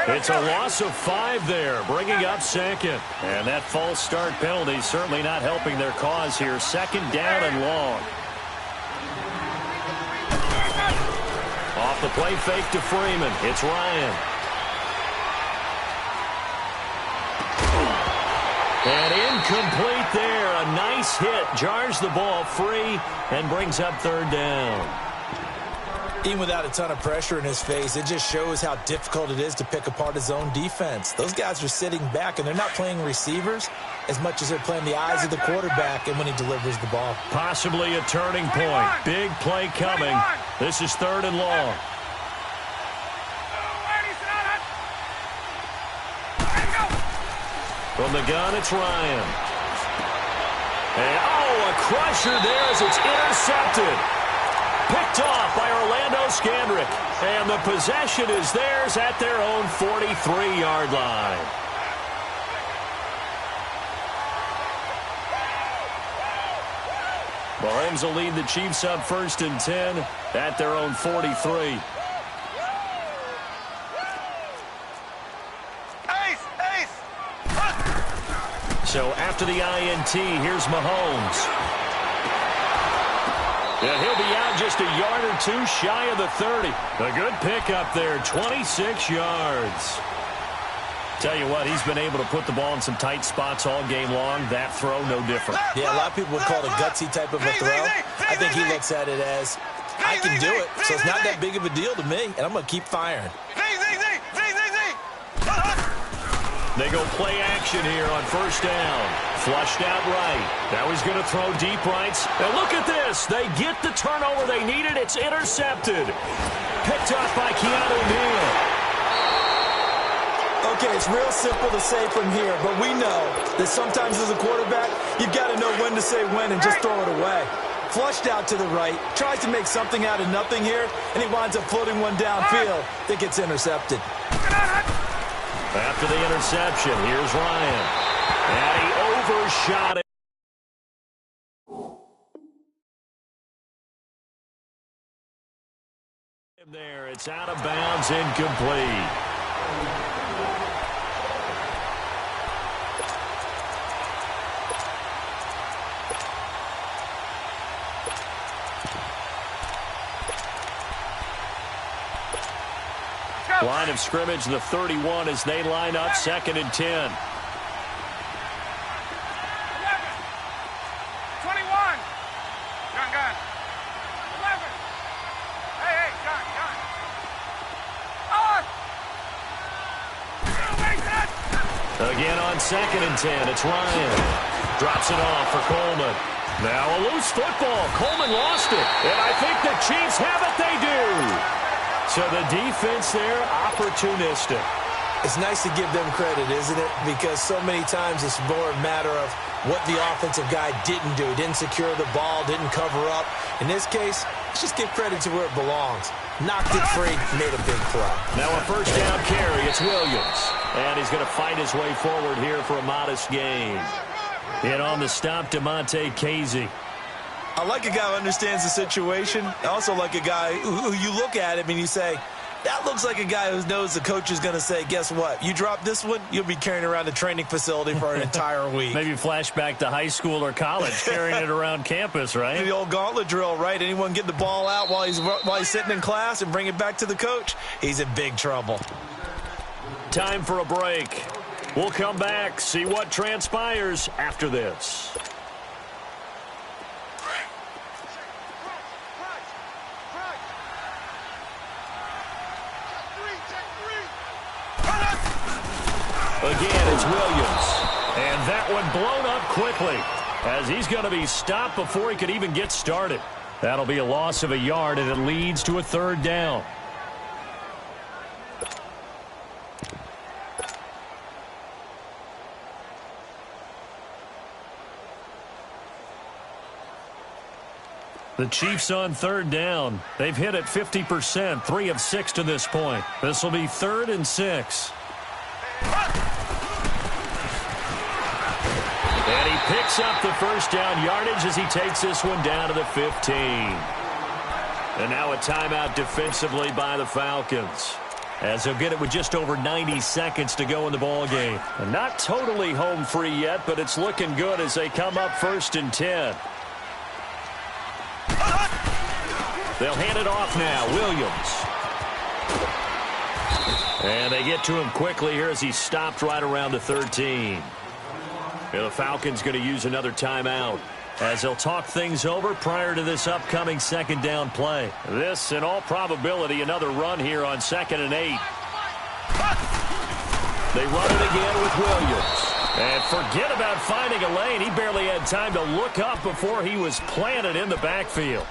It's a loss of 5 there, bringing up 2nd. And that false start penalty certainly not helping their cause here. 2nd down and long. Off the play fake to Freeman. It's Ryan. And incomplete there. A nice hit. Jars the ball free and brings up third down. Even without a ton of pressure in his face, it just shows how difficult it is to pick apart his own defense. Those guys are sitting back, and they're not playing receivers as much as they're playing the eyes of the quarterback and when he delivers the ball. Possibly a turning point. Big play coming. This is 3rd and long. From the gun, it's Ryan. And, a crusher there as it's intercepted. Picked off by Orlando Scandrick. And the possession is theirs at their own 43-yard line. Mahomes will lead the Chiefs up 1st and 10 at their own 43. Ace! So after the INT, here's Mahomes. And he'll be out just a yard or two shy of the 30. A good pickup there, 26 yards. Tell you what, he's been able to put the ball in some tight spots all game long. That throw, no different. Yeah, a lot of people would call it a gutsy type of a throw. I think he looks at it as, I can do it, so it's not that big of a deal to me, and I'm going to keep firing. They go play action here on first down. Flushed out right. Now he's going to throw deep rights. And look at this. They get the turnover they needed. It's intercepted. Picked off by Keanu Neal. Okay, it's real simple to say from here, but we know that sometimes as a quarterback, you've got to know when to say when and just throw it away. Flushed out to the right, tries to make something out of nothing here, and he winds up floating one downfield that gets intercepted. After the interception, here's Ryan. And he overshot it. There, it's out of bounds, incomplete. Line of scrimmage, the 31 as they line up, 2nd and 10. 11, 21. Gun. 11. Hey, gun. Again on 2nd and 10, it's Ryan. Drops it off for Coleman. Now a loose football. Coleman lost it. And I think the Chiefs have it. They do. So the defense there, opportunistic. It's nice to give them credit, isn't it? Because so many times it's more a matter of what the offensive guy didn't do. Didn't secure the ball, didn't cover up. In this case, let's just give credit to where it belongs. Knocked it free, made a big play. Now a first down carry, it's Williams. And he's going to fight his way forward here for a modest gain. And on the stop, DeMonte Casey. I like a guy who understands the situation. I also like a guy who you look at him and you say, that looks like a guy who knows the coach is going to say, guess what? You drop this one, you'll be carrying around the training facility for an entire week. Maybe flashback to high school or college, carrying it around campus, right? The old gauntlet drill, right? Anyone get the ball out while he's sitting in class and bring it back to the coach, he's in big trouble. Time for a break. We'll come back, see what transpires after this. Again, it's Williams. And that one blown up quickly as he's going to be stopped before he could even get started. That'll be a loss of a yard, and it leads to a 3rd down. The Chiefs on 3rd down. They've hit it 50%, 3 of 6 to this point. This will be 3rd and 6. And he picks up the first down yardage as he takes this one down to the 15. And now a timeout defensively by the Falcons, as they'll get it with just over 90 seconds to go in the ball game. And not totally home free yet, but it's looking good as they come up 1st and 10. They'll hand it off now. Williams. And they get to him quickly here as he's stopped right around the 13. And the Falcons going to use another timeout as they'll talk things over prior to this upcoming 2nd down play. This, in all probability, another run here on 2nd and 8. They run it again with Williams. And forget about finding a lane. He barely had time to look up before he was planted in the backfield.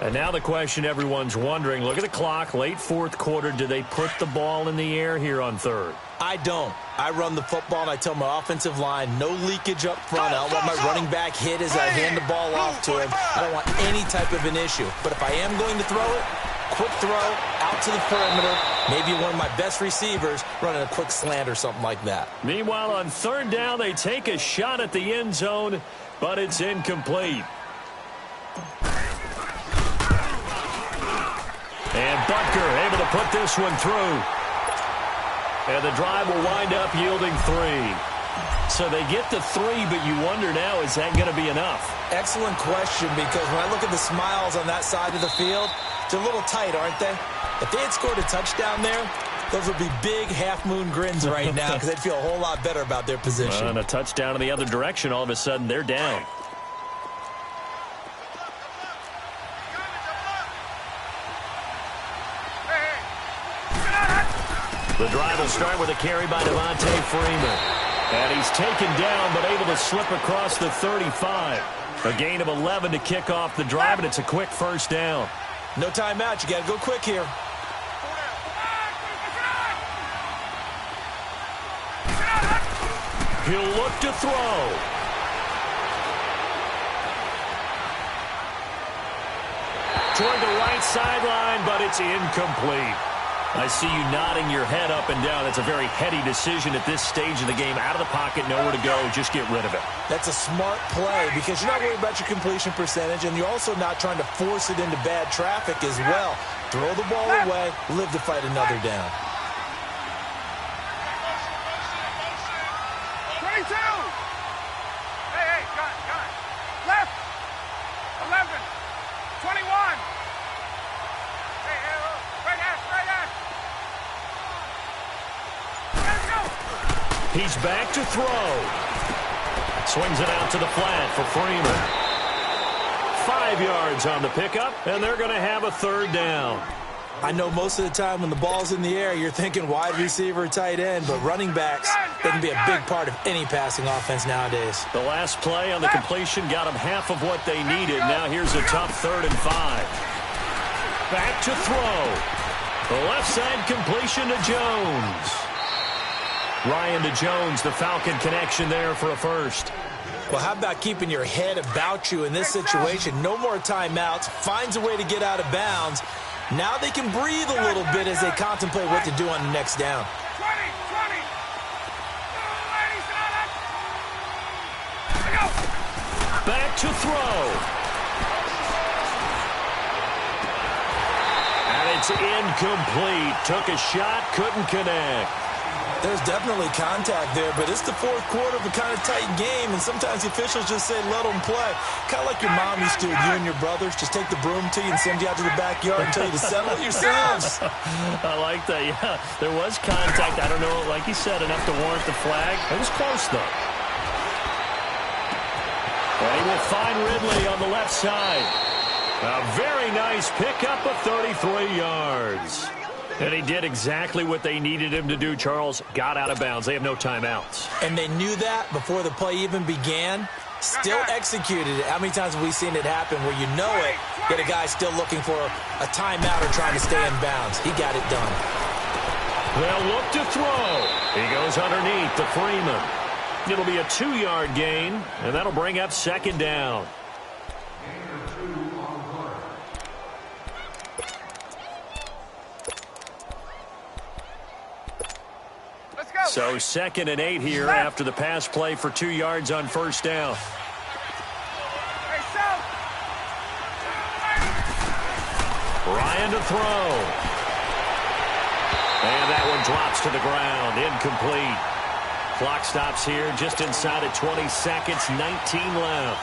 And now the question everyone's wondering, look at the clock, late 4th quarter. Do they put the ball in the air here on 3rd? I don't. I run the football, and I tell my offensive line, no leakage up front. I don't want my running back hit as I hand the ball off to him. I don't want any type of an issue. But if I am going to throw it, quick throw out to the perimeter, maybe one of my best receivers running a quick slant or something like that. Meanwhile, on 3rd down, they take a shot at the end zone, but it's incomplete. And Butker able to put this one through. And the drive will wind up yielding 3. So they get the 3, but you wonder now, is that going to be enough? Excellent question, because when I look at the smiles on that side of the field, they're a little tight, aren't they? If they had scored a touchdown there, those would be big half-moon grins right now because they'd feel a whole lot better about their position. And a touchdown in the other direction, all of a sudden they're down. The drive will start with a carry by Devontae Freeman. And he's taken down, but able to slip across the 35. A gain of 11 to kick off the drive, and it's a quick first down. No timeout. You got to go quick here. He'll look to throw. Toward the right sideline, but it's incomplete. I see you nodding your head up and down. That's a very heady decision at this stage of the game. Out of the pocket, nowhere to go. Just get rid of it. That's a smart play because you're not worried about your completion percentage, and you're also not trying to force it into bad traffic as well. Throw the ball away, live to fight another down. 22! Hey, gun. Left! 11! 21! Hey, right ass! Let's go! He's back to throw. Swings it out to the flat for Freeman. 5 yards on the pickup, and they're going to have a third down. I know most of the time when the ball's in the air, you're thinking wide receiver, tight end, but running backs, they can be a big part of any passing offense nowadays. The last play on the completion got them half of what they needed. Now here's a tough 3rd and 5. Back to throw. The left side completion to Jones. Ryan to Jones, the Falcon connection there for a first. Well, how about keeping your head about you in this situation? No more timeouts. Finds a way to get out of bounds. Now they can breathe a little bit as they contemplate what to do on the next down. 20! Back to throw. And it's incomplete. Took a shot, couldn't connect. There's definitely contact there, but it's the 4th quarter of a kind of tight game, and sometimes the officials just say, let them play. Kind of like your mom used to with you and your brothers. Just take the broom to you and send you out to the backyard and tell you to settle it yourselves. I like that, yeah. There was contact. I don't know, like you said, enough to warrant the flag. It was close, though. And he will find Ridley on the left side. A very nice pickup of 33 yards. And he did exactly what they needed him to do, Charles. Got out of bounds. They have no timeouts. And they knew that before the play even began. Still executed it. How many times have we seen it happen where you know it, yet a guy's still looking for a timeout or trying to stay in bounds? He got it done. They'll look to throw. He goes underneath to Freeman. It'll be a 2-yard gain, and that'll bring up 2nd down. So 2nd and 8 here after the pass play for 2 yards on first down. Ryan to throw. And that one drops to the ground. Incomplete. Clock stops here just inside of 20 seconds. 19 left.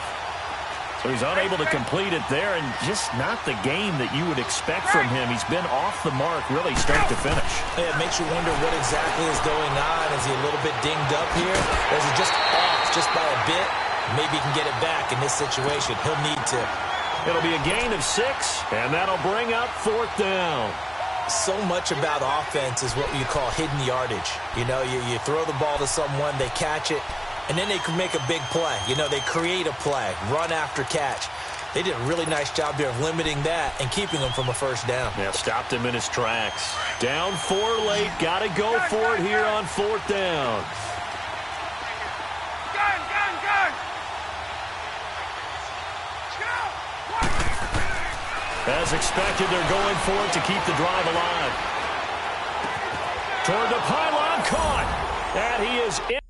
So he's unable to complete it there, and just not the game that you would expect from him. He's been off the mark really start to finish. Yeah, it makes you wonder what exactly is going on. Is he a little bit dinged up here? Or is he just off just by a bit? Maybe he can get it back in this situation. He'll need to. It'll be a gain of 6, and that'll bring up 4th down. So much about offense is what you call hidden yardage. You know, you throw the ball to someone, they catch it, and then they can make a big play. You know, they create a play, run after catch. They did a really nice job there of limiting that and keeping him from a first down. Yeah, stopped him in his tracks. Down 4 late, got to go for it here on 4th down. Gun! As expected, they're going for it to keep the drive alive. Toward the pylon, caught. And he is in.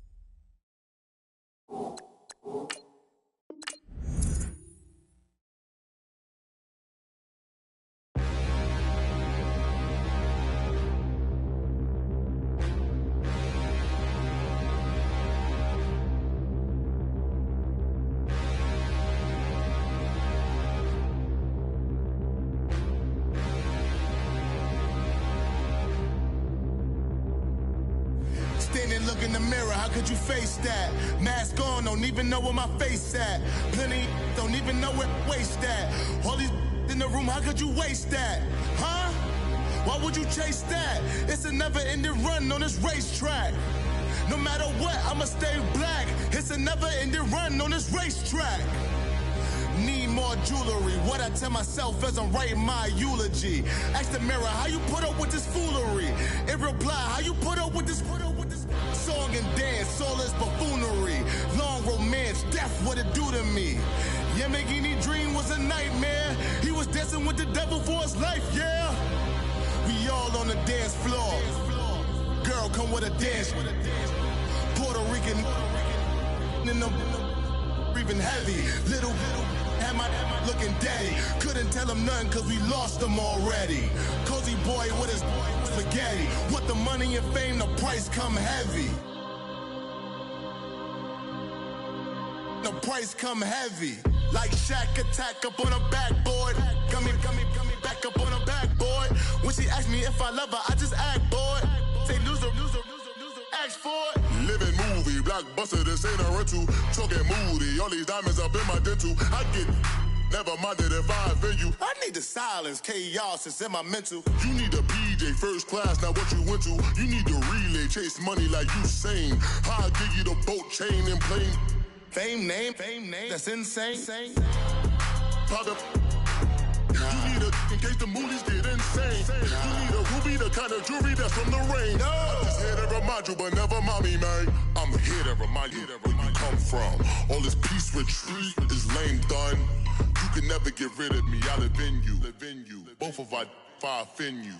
in the mirror, how could you face that? Mask on, don't even know where my face at. Plenty don't even know where waste at. All these in the room, how could you waste that? Huh? Why would you chase that? It's a never-ending run on this racetrack. No matter what, I'ma stay black. It's a never-ending run on this racetrack. Need more jewelry. What I tell myself as I'm writing my eulogy. Ask the mirror, how you put up with this foolery? It reply, how you put up with this song and dance, soulless buffoonery. Long romance, death, what it do to me? Yamagini dream was a nightmare. He was dancing with the devil for his life, yeah. We all on the dance floor. Girl, come with a dance. Puerto Rican in the breathing heavy. Little am I looking daddy. Couldn't tell him nothing cause we lost him already. Cozy boy with his spaghetti. With the money and fame, the price come heavy. The price come heavy. Like Shaq attack up on a backboard. Come back up on a backboard. When she asked me if I love her, I just act bored. Say loser, ask for it. Living movie, blockbuster, this ain't a rental. Talking moody, all these diamonds up in my dental. I get never minded if I offend you. I need the silence, chaos is in my mental. You need a PJ first class, not what you went to. You need the relay, chase money like you sane. I'll give you the boat chain and plane. Fame name, that's insane. Private. You need a in case the movies get insane. You need a ruby, the kind of jewelry that's from the rain. I'm just here to remind you, but never mommy, man. I'm here to remind you where you come from. All this peace retreat is lame done. You can never get rid of me. I live in you. Both of our offend you.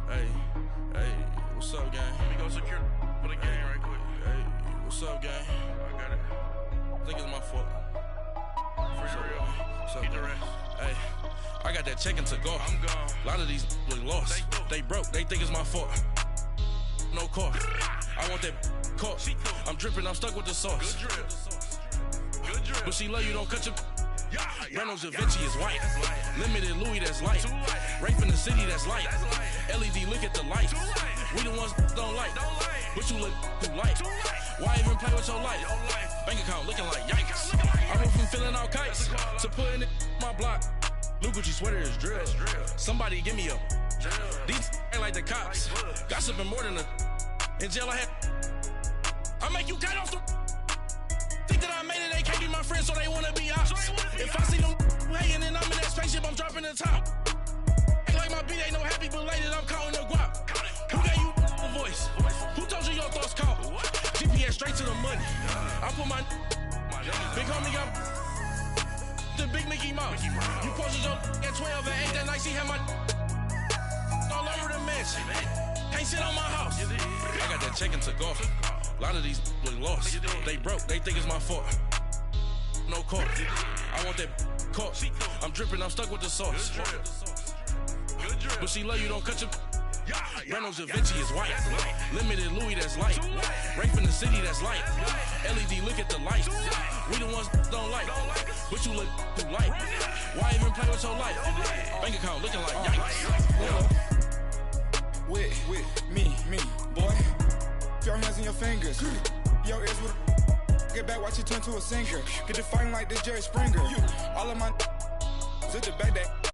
Hey, what's up, gang? Let me go secure for the gang right quick. Hey, what's up, gang? I got it. I think it's my fault. For real. What's up, keep the rest. Hey, I got that check-in to go. I'm gone. A lot of these look lost. They broke. They think it's my fault. No car. I want that caught. I'm dripping. I'm stuck with the sauce. Good drip. But she love you. Don't cut your. Reynolds Da Vinci is white. Limited Louis, that's light. Rape in the city, that's light. LED, look at the light. We the ones don't like. But you look too light. Why even play with your life? Bank account looking like yikes. I went from filling out kites to putting it in my block. Blue Gucci sweater is drill. Somebody give me a. These ain't like the cops. Gossiping more than a. In jail I had. I make you cut off the. Think that I made it, they can't be my friends, so they wanna be ops. If I see them hating and I'm in that spaceship, I'm dropping the top. Ain't like my beat ain't no happy belated, I'm counting the guap. Who gave you a voice? Who told you your thoughts count? GPS straight to the money. I put my big homie got the big Mickey Mouse. You posted your at 12 and 8 that night, she had my all over the mansion. Can't sit on my house. I got that check-in to go. A lot of these look lost. They broke, they think it's my fault. No car. I want that caught. I'm dripping, I'm stuck with the sauce. But she love you, don't cut your. Reynolds Da Vinci is white. Limited Louis, that's light. Rape in the city, that's light. LED, look at the light. We the ones don't like. But you look too light. Why even play with your life? Bank account looking like yikes. With me, boy. Your hands and your fingers. Your ears with get back, watch you turn to a singer. Get to fighting like this Jerry Springer. All of my at the back that